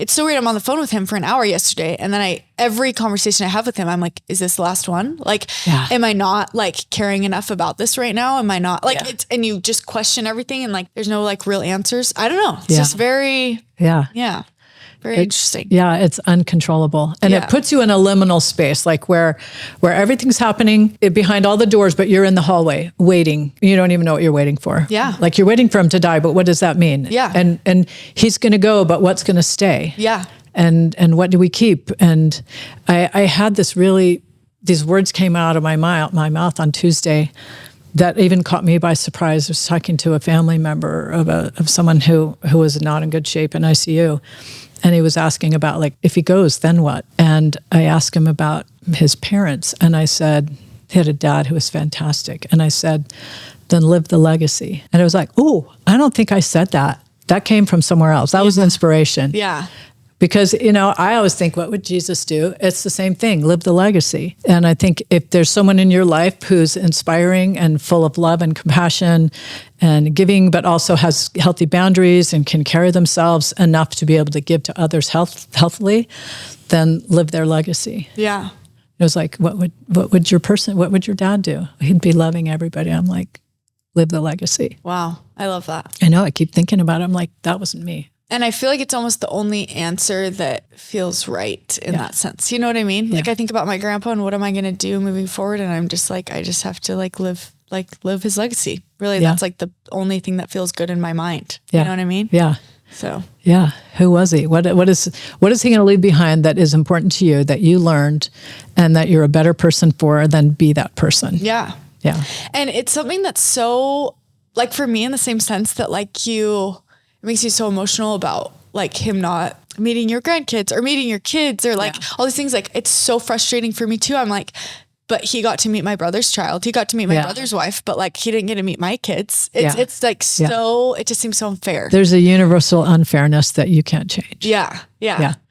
it's so weird. I'm on the phone with him for an hour yesterday. And then every conversation I have with him, I'm like, is this the last one? Like, am I not like caring enough about this right now? Am I not like and you just question everything and like, there's no like real answers. I don't know. It's just very, very interesting. Yeah, it's uncontrollable. And it puts you in a liminal space, like where everything's happening behind all the doors, but you're in the hallway waiting. You don't even know what you're waiting for. Yeah. Like you're waiting for him to die, but what does that mean? Yeah. And he's going to go, but what's going to stay? Yeah. And what do we keep? And I had these words came out of my mouth on Tuesday that even caught me by surprise. I was talking to a family member of someone who was not in good shape in ICU. And he was asking about like, if he goes, then what? And I asked him about his parents. And I said, he had a dad who was fantastic. And I said, then live the legacy. And it was like, oh, I don't think I said that. That came from somewhere else. That was inspiration. Yeah. Because, I always think, what would Jesus do? It's the same thing, live the legacy. And I think if there's someone in your life who's inspiring and full of love and compassion and giving, but also has healthy boundaries and can carry themselves enough to be able to give to others healthily, then live their legacy. Yeah. It was like, what would your dad do? He'd be loving everybody. I'm like, live the legacy. Wow. I love that. I know, I keep thinking about it. I'm like, that wasn't me. And I feel like it's almost the only answer that feels right in that sense. You know what I mean? Yeah. Like I think about my grandpa and what am I going to do moving forward? And I'm just like, I just have to live his legacy. Really, that's like the only thing that feels good in my mind. Yeah. You know what I mean? Yeah. So. Yeah. Who was he? What is he going to leave behind that is important to you, that you learned and that you're a better person for, than be that person? Yeah. Yeah. And it's something that's so like for me in the same sense that like it makes you so emotional about like him not meeting your grandkids or meeting your kids or like all these things. Like it's so frustrating for me too. I'm like, but he got to meet my brother's child. He got to meet my brother's wife, but like he didn't get to meet my kids. It's like so, it just seems so unfair. There's a universal unfairness that you can't change. Yeah.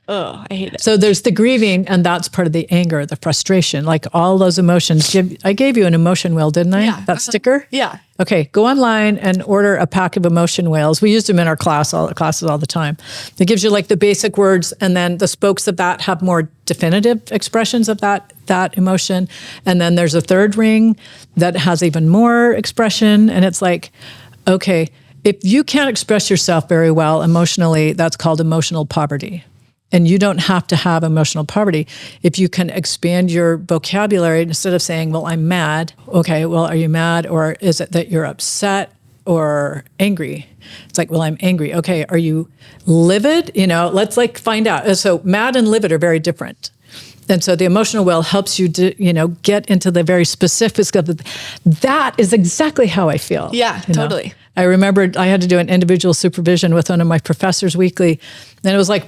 Oh, I hate it. So there's the grieving, and that's part of the anger, the frustration, like all those emotions. I gave you an emotion wheel, didn't I? Yeah. That sticker? Yeah. Okay, go online and order a pack of emotion wheels. We used them in our classes all the time. It gives you like the basic words, and then the spokes of that have more definitive expressions of that emotion. And then there's a third ring that has even more expression. And it's like, okay, if you can't express yourself very well emotionally, that's called emotional poverty. And you don't have to have emotional poverty. If you can expand your vocabulary, instead of saying, well, I'm mad. Okay, well, are you mad? Or is it that you're upset or angry? It's like, well, I'm angry. Okay, are you livid? Let's like find out. So mad and livid are very different. And so the emotional wheel helps you to, get into the very specifics of that is exactly how I feel. Yeah, totally. I remembered I had to do an individual supervision with one of my professors weekly. And it was like,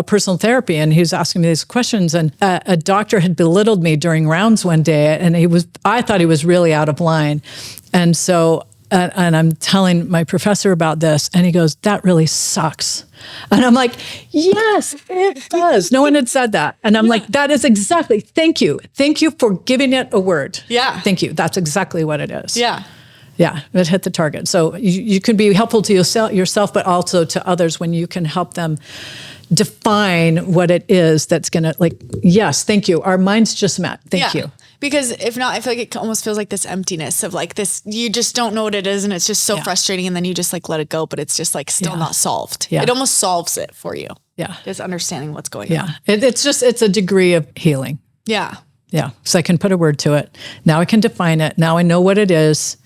personal therapy. And he was asking me these questions. And a doctor had belittled me during rounds one day. And I thought he was really out of line. And so And I'm telling my professor about this, and he goes, that really sucks. And I'm like, yes, it does. No one had said that. And I'm like, that is exactly, thank you. Thank you for giving it a word. Yeah. Thank you. That's exactly what it is. Yeah. Yeah, it hit the target. So you can be helpful to yourself, but also to others when you can help them define what it is that's going to, like, yes, thank you. Our minds just met. Thank you. Because if not, I feel like it almost feels like this emptiness of like this, you just don't know what it is. And it's just so frustrating. And then you just like let it go, but it's just like still not solved. Yeah. It almost solves it for you. Yeah. Just understanding what's going on. It's a degree of healing. Yeah. Yeah. So I can put a word to it. Now I can define it. Now I know what it is.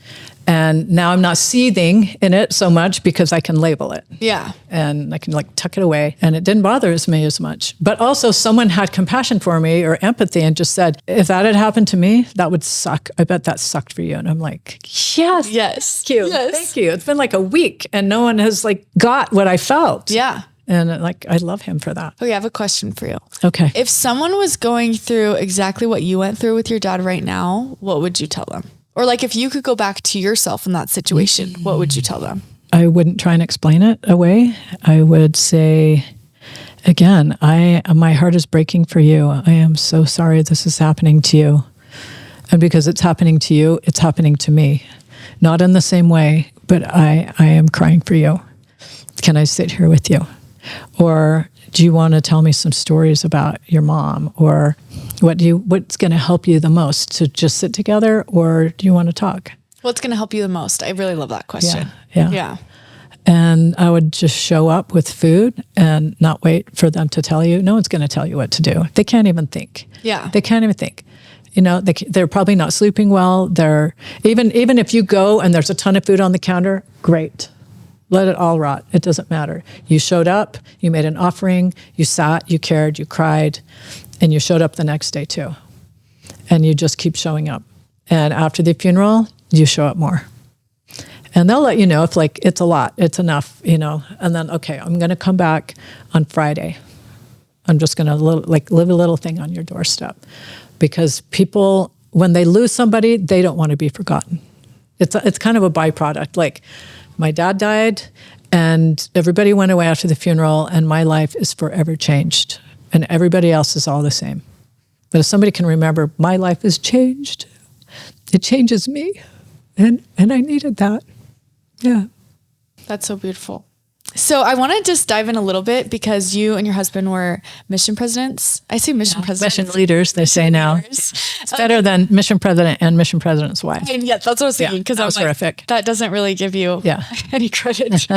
And now I'm not seething in it so much because I can label it. Yeah. And I can like tuck it away. And it didn't bother me as much. But also someone had compassion for me or empathy and just said, if that had happened to me, that would suck. I bet that sucked for you. And I'm like, yes. Yes. Thank you. Yes. Thank you. It's been like a week and no one has like got what I felt. Yeah. And like, I love him for that. Okay, I have a question for you. Okay. If someone was going through exactly what you went through with your dad right now, what would you tell them? Or like if you could go back to yourself in that situation, what would you tell them? I wouldn't try and explain it away. I would say, again, my heart is breaking for you. I am so sorry this is happening to you. And because it's happening to you, it's happening to me. Not in the same way, but I am crying for you. Can I sit here with you? Or do you want to tell me some stories about your mom? Or what's going to help you the most? To just sit together, or do you want to talk? What's going to help you the most? I really love that question. Yeah. And I would just show up with food and not wait for them to tell you. No one's going to tell you what to do. They can't even think. Yeah. They can't even think. You know, they're probably not sleeping well. They're even if you go and there's a ton of food on the counter, great. Let it all rot. It doesn't matter. You showed up, you made an offering, you sat, you cared, you cried, and you showed up the next day too. And you just keep showing up. And after the funeral, you show up more. And they'll let you know if like, it's a lot, it's enough, you know, and then, okay, I'm going to come back on Friday. I'm just going to live a little thing on your doorstep, because people, when they lose somebody, they don't want to be forgotten. It's kind of a byproduct. Like, my dad died and everybody went away after the funeral and my life is forever changed and everybody else is all the same. But if somebody can remember, my life has changed, it changes me. And I needed that. Yeah. That's so beautiful. So I want to just dive in a little bit because you and your husband were mission presidents. I say mission presidents. Mission leaders, they say now. It's better than mission president and mission president's wife. And yeah, that's what I was thinking. Because that was horrific. That doesn't really give you any credit.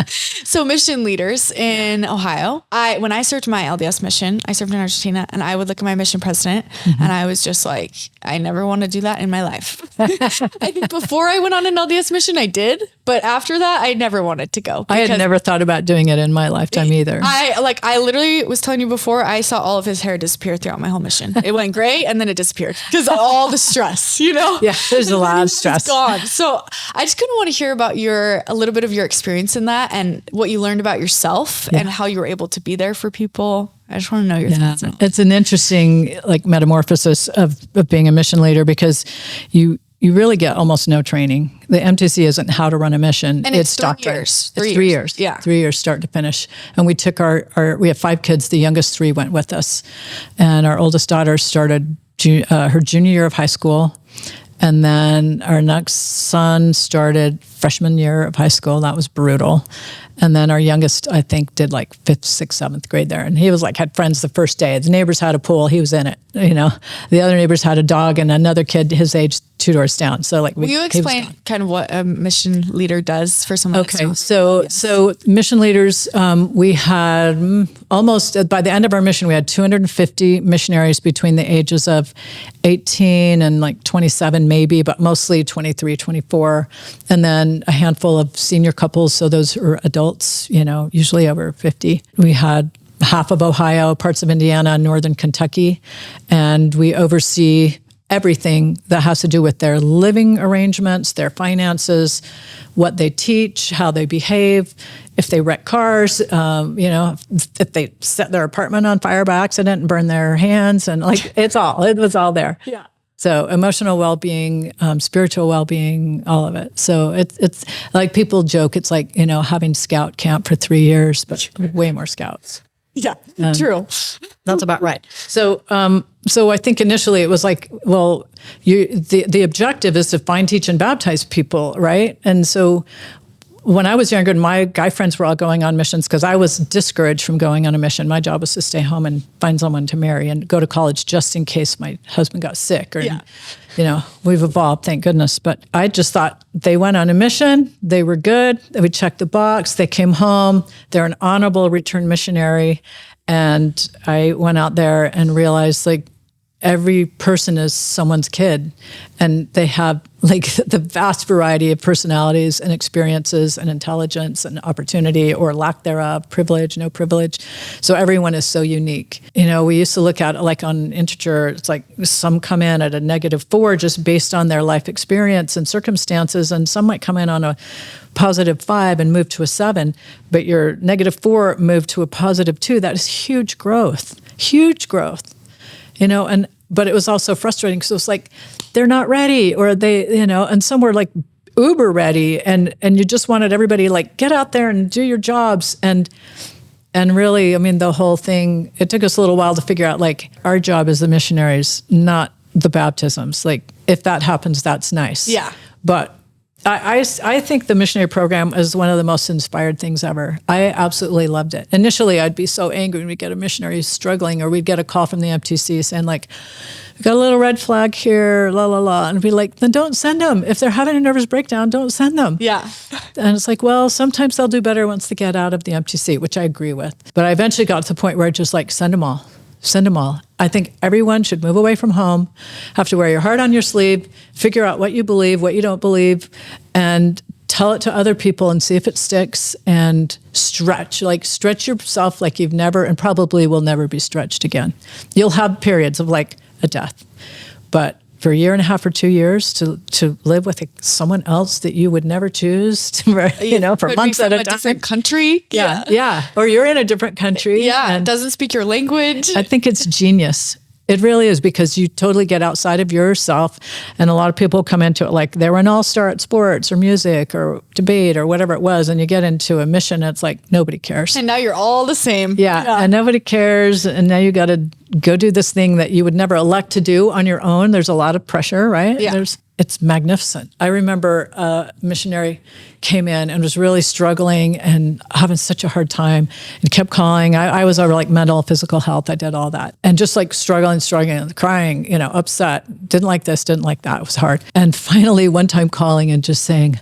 So mission leaders in Ohio. When I served my LDS mission, I served in Argentina, and I would look at my mission president and I was just like, I never want to do that in my life. I think before I went on an LDS mission, I did. But after that, I never wanted to go. I had never thought about doing it in my lifetime either. I literally was telling you before, I saw all of his hair disappear throughout my whole mission. It went gray and then it disappeared because all the stress, you know? Yeah, there's a lot of stress. Gone. So I just kind of want to hear about a little bit of your experience in that and what you learned about yourself and how you were able to be there for people. I just want to know your thoughts. It's an interesting like metamorphosis of being a mission leader, because you really get almost no training. The MTC isn't how to run a mission. And it's 3 years. It's 3 years. Yeah. 3 years start to finish. And we took we have 5 kids. The youngest 3 went with us. And our oldest daughter started her junior year of high school. And then our next son started freshman year of high school. That was brutal. And then our youngest, I think, did like 5th, 6th, 7th grade there. And he was like, had friends the first day. The neighbors had a pool. He was in it. You know, the other neighbors had a dog and another kid his age 2 doors down. So like, will you explain kind of what a mission leader does for someone? Okay. So mission leaders, we had almost by the end of our mission, we had 250 missionaries between the ages of 18 and like 27 maybe, but mostly 23, 24. And then a handful of senior couples. So those are adults, you know, usually over 50. We had half of Ohio, parts of Indiana, northern Kentucky, and we oversee everything that has to do with their living arrangements, their finances, what they teach, how they behave, if they wreck cars, you know, if they set their apartment on fire by accident and burn their hands, and like it was all there. Yeah. So emotional well-being, spiritual well-being, all of it. So it's like people joke, it's like, having scout camp for 3 years, but way more scouts. Yeah, true. That's about right. So I think initially it was like, well, the objective is to find, teach, and baptize people, right? And so when I was younger, my guy friends were all going on missions because I was discouraged from going on a mission. My job was to stay home and find someone to marry and go to college just in case my husband got sick. Or, we've evolved, thank goodness. But I just thought they went on a mission. They were good. They would check the box. They came home. They're an honorable return missionary. And I went out there and realized every person is someone's kid, and they have the vast variety of personalities and experiences and intelligence and opportunity or lack thereof, privilege, no privilege. So everyone is so unique. We used to look at it on integer, it's like some come in at a -4 just based on their life experience and circumstances, and some might come in on a +5 and move to a 7, but your -4 moved to a +2. That is huge growth. But it was also frustrating because it was like, they're not ready, or they, and some were uber ready, and you just wanted everybody get out there and do your jobs. And really, the whole thing, it took us a little while to figure out our job as the missionaries, not the baptisms. If that happens, that's nice. Yeah. But I think the missionary program is one of the most inspired things ever. I absolutely loved it. Initially, I'd be so angry when we'd get a missionary struggling, or we'd get a call from the MTC saying we got a little red flag here, la, la, la. And I'd be like, then don't send them. If they're having a nervous breakdown, don't send them. Yeah. And it's like, well, sometimes they'll do better once they get out of the MTC, which I agree with. But I eventually got to the point where I just send them all. Send them all. I think everyone should move away from home, have to wear your heart on your sleeve, figure out what you believe, what you don't believe, and tell it to other people and see if it sticks, and stretch yourself like you've never, and probably will never be stretched again. You'll have periods of a death, but for a year and a half or 2 years to live with someone else that you would never choose, for months at a time. Different country. Yeah. Or you're in a different country. Yeah. And doesn't speak your language. I think it's genius. It really is, because you totally get outside of yourself. And a lot of people come into it they were an all-star at sports or music or debate or whatever it was. And you get into a mission, it's nobody cares. And now you're all the same. Yeah. And nobody cares. And now you got to go do this thing that you would never elect to do on your own. There's a lot of pressure, right? Yeah. It's magnificent. I remember a missionary came in and was really struggling and having such a hard time, and kept calling. I was over mental, physical health. I did all that. And just struggling, crying, upset. Didn't like this, didn't like that. It was hard. And finally one time calling and just saying,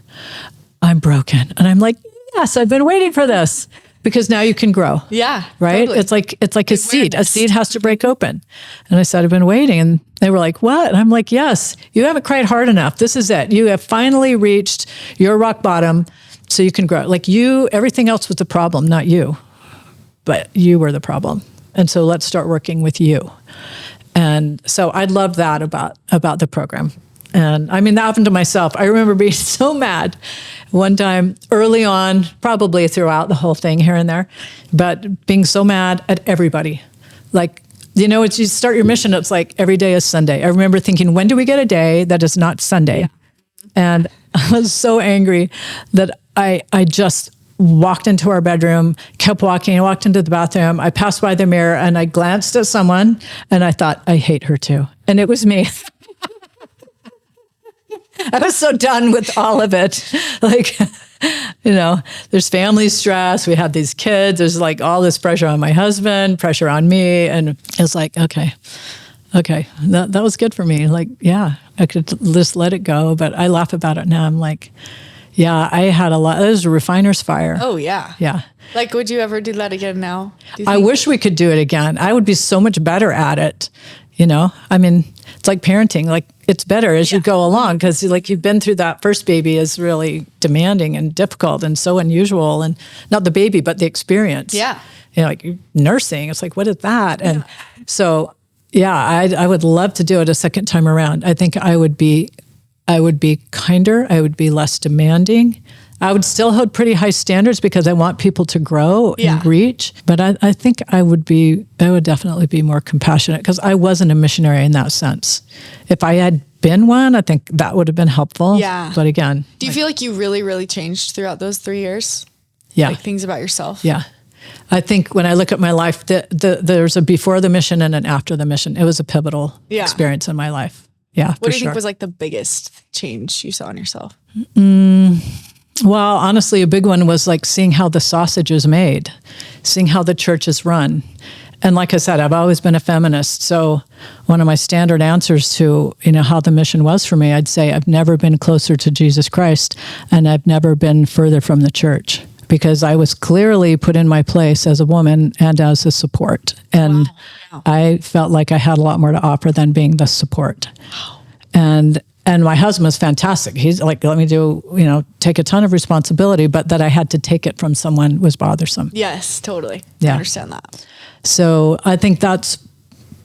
I'm broken. And I'm like, yes, I've been waiting for this. Because now you can grow. Yeah. Right? Totally. It's like a seed. A seed has to break open. And I said, I've been waiting. And they were like, what? And I'm like, yes, you haven't cried hard enough. This is it. You have finally reached your rock bottom, so you can grow. Everything else was the problem, not you. But you were the problem. And so let's start working with you. And so I love that about the program. And that happened to myself. I remember being so mad one time early on, probably throughout the whole thing here and there, but being so mad at everybody. It's you start your mission, it's every day is Sunday. I remember thinking, when do we get a day that is not Sunday? Yeah. And I was so angry that I just walked into our bedroom, kept walking, I walked into the bathroom, I passed by the mirror and I glanced at someone and I thought, I hate her too. And it was me. I was so done with all of it. There's family stress. We have these kids. There's all this pressure on my husband, pressure on me. And it's okay. That was good for me. I could just let it go. But I laugh about it now. I'm yeah, I had a lot. It was a refiner's fire. Oh, yeah. Yeah. Would you ever do that again now? I wish we could do it again. I would be so much better at it. It's like parenting. It's better as you go along, because you've been through that first baby is really demanding and difficult and so unusual, and not the baby, but the experience. Yeah. Nursing. It's what is that? And so, yeah, I would love to do it a second time around. I think I would be kinder. I would be less demanding. I would still hold pretty high standards because I want people to grow Yeah. and reach. But I think I would definitely be more compassionate because I wasn't a missionary in that sense. If I had been one, I think that would have been helpful. Yeah. But again. Do you feel like you really, really changed throughout those 3 years? Yeah. Like things about yourself? Yeah. I think when I look at my life, there's a before the mission and an after the mission. It was a pivotal experience in my life. Yeah. What do you think was like the biggest change you saw in yourself? Well, honestly, a big one was like seeing how the sausage is made, seeing how the church is run. And like I said, I've always been a feminist. So one of my standard answers to, how the mission was for me, I'd say I've never been closer to Jesus Christ and I've never been further from the church because I was clearly put in my place as a woman and as a support. And Wow. I felt like I had a lot more to offer than being the support. Wow. And my husband was fantastic. He's like, let me take a ton of responsibility, but that I had to take it from someone was bothersome. Yes, totally. Yeah. I understand that. So I think that's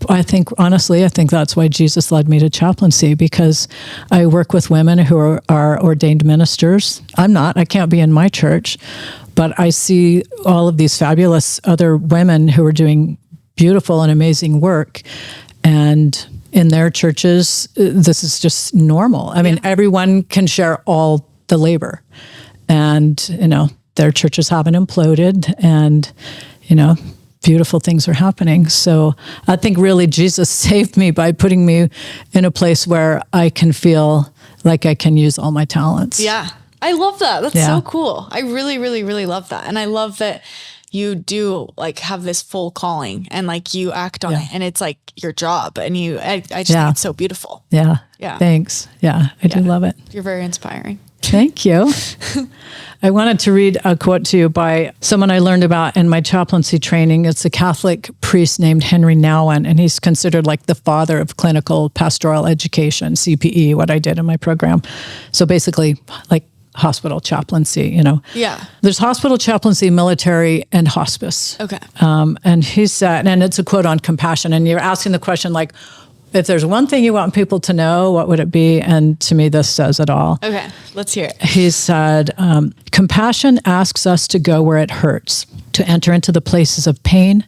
why Jesus led me to chaplaincy, because I work with women who are ordained ministers. I can't be in my church, but I see all of these fabulous other women who are doing beautiful and amazing work. And in their churches, this is just normal. I mean, everyone can share all the labor. And, their churches haven't imploded and, beautiful things are happening. So I think really Jesus saved me by putting me in a place where I can feel like I can use all my talents. Yeah. I love that. That's so cool. I really, really, really love that. And I love that you do like have this full calling and like you act on it and it's like your job and I just think it's so beautiful. Yeah. Yeah. Thanks. Yeah. I do love it. You're very inspiring. Thank you. I wanted to read a quote to you by someone I learned about in my chaplaincy training. It's a Catholic priest named Henry Nouwen, and he's considered like the father of clinical pastoral education, CPE, what I did in my program. So basically like hospital chaplaincy, Yeah. There's hospital chaplaincy, military, and hospice. Okay. And he said, and it's a quote on compassion, and you're asking the question like, if there's one thing you want people to know, what would it be? And to me, this says it all. Okay. Let's hear it. He said, compassion asks us to go where it hurts, to enter into the places of pain,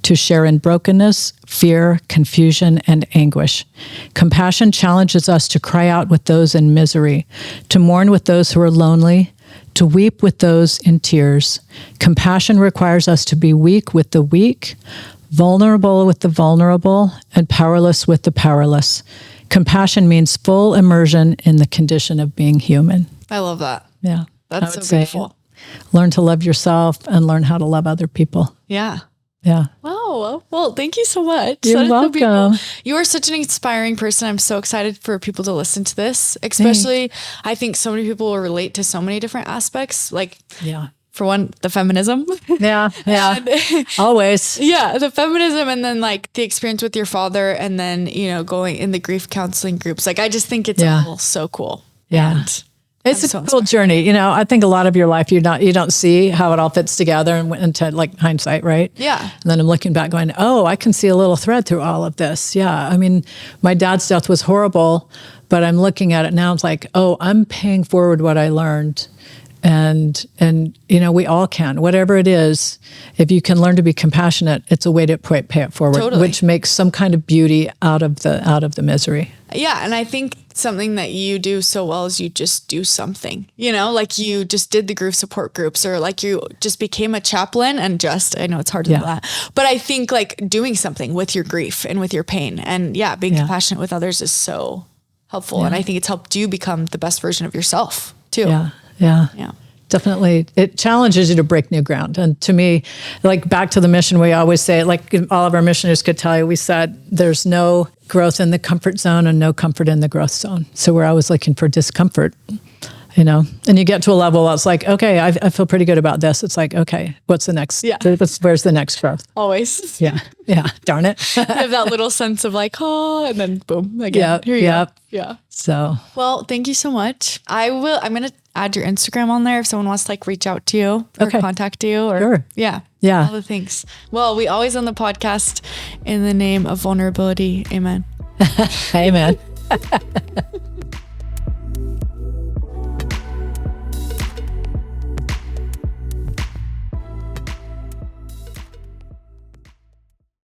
to share in brokenness, fear, confusion, and anguish. Compassion challenges us to cry out with those in misery, to mourn with those who are lonely, to weep with those in tears. Compassion requires us to be weak with the weak, vulnerable with the vulnerable, and powerless with the powerless. Compassion means full immersion in the condition of being human. I love that. Yeah. That's so beautiful. Learn to love yourself and learn how to love other people. Yeah. Yeah. Wow. Well, thank you so much. You're welcome. You are such an inspiring person. I'm so excited for people to listen to this, especially I think so many people will relate to so many different aspects. Like, for one, the feminism. Yeah. Always. Yeah, the feminism, and then like the experience with your father, and then, going in the grief counseling groups. Like, I just think it's all so cool. Yeah. And it's a cool journey. I think a lot of your life, you don't see how it all fits together into like hindsight, right? Yeah. And then I'm looking back going, oh, I can see a little thread through all of this. Yeah. I mean, my dad's death was horrible, but I'm looking at it now. It's like, oh, I'm paying forward what I learned. And we all can, whatever it is, if you can learn to be compassionate, it's a way to pay it forward, which makes some kind of beauty out of the misery. Yeah. And I think something that you do so well is you just do something, like you just did the grief support groups, or like you just became a chaplain and I know it's hard to do that, but I think like doing something with your grief and with your pain and being compassionate with others is so helpful. And I think it's helped you become the best version of yourself too. Yeah. Definitely. It challenges you to break new ground. And to me, like back to the mission, we always say, like all of our missionaries could tell you, we said, there's no growth in the comfort zone and no comfort in the growth zone. So we're always looking for discomfort, and you get to a level that's like, okay, I feel pretty good about this. It's like, okay, what's the next? Yeah. Where's the next growth? Always. Yeah. Darn it. You have that little sense of like, and then boom, again. Here you go. Yeah. So. Well, thank you so much. I'm going to add your Instagram on there if someone wants to like reach out to you or contact you or all the things. Well, we always on the podcast in the name of vulnerability. Amen. Amen.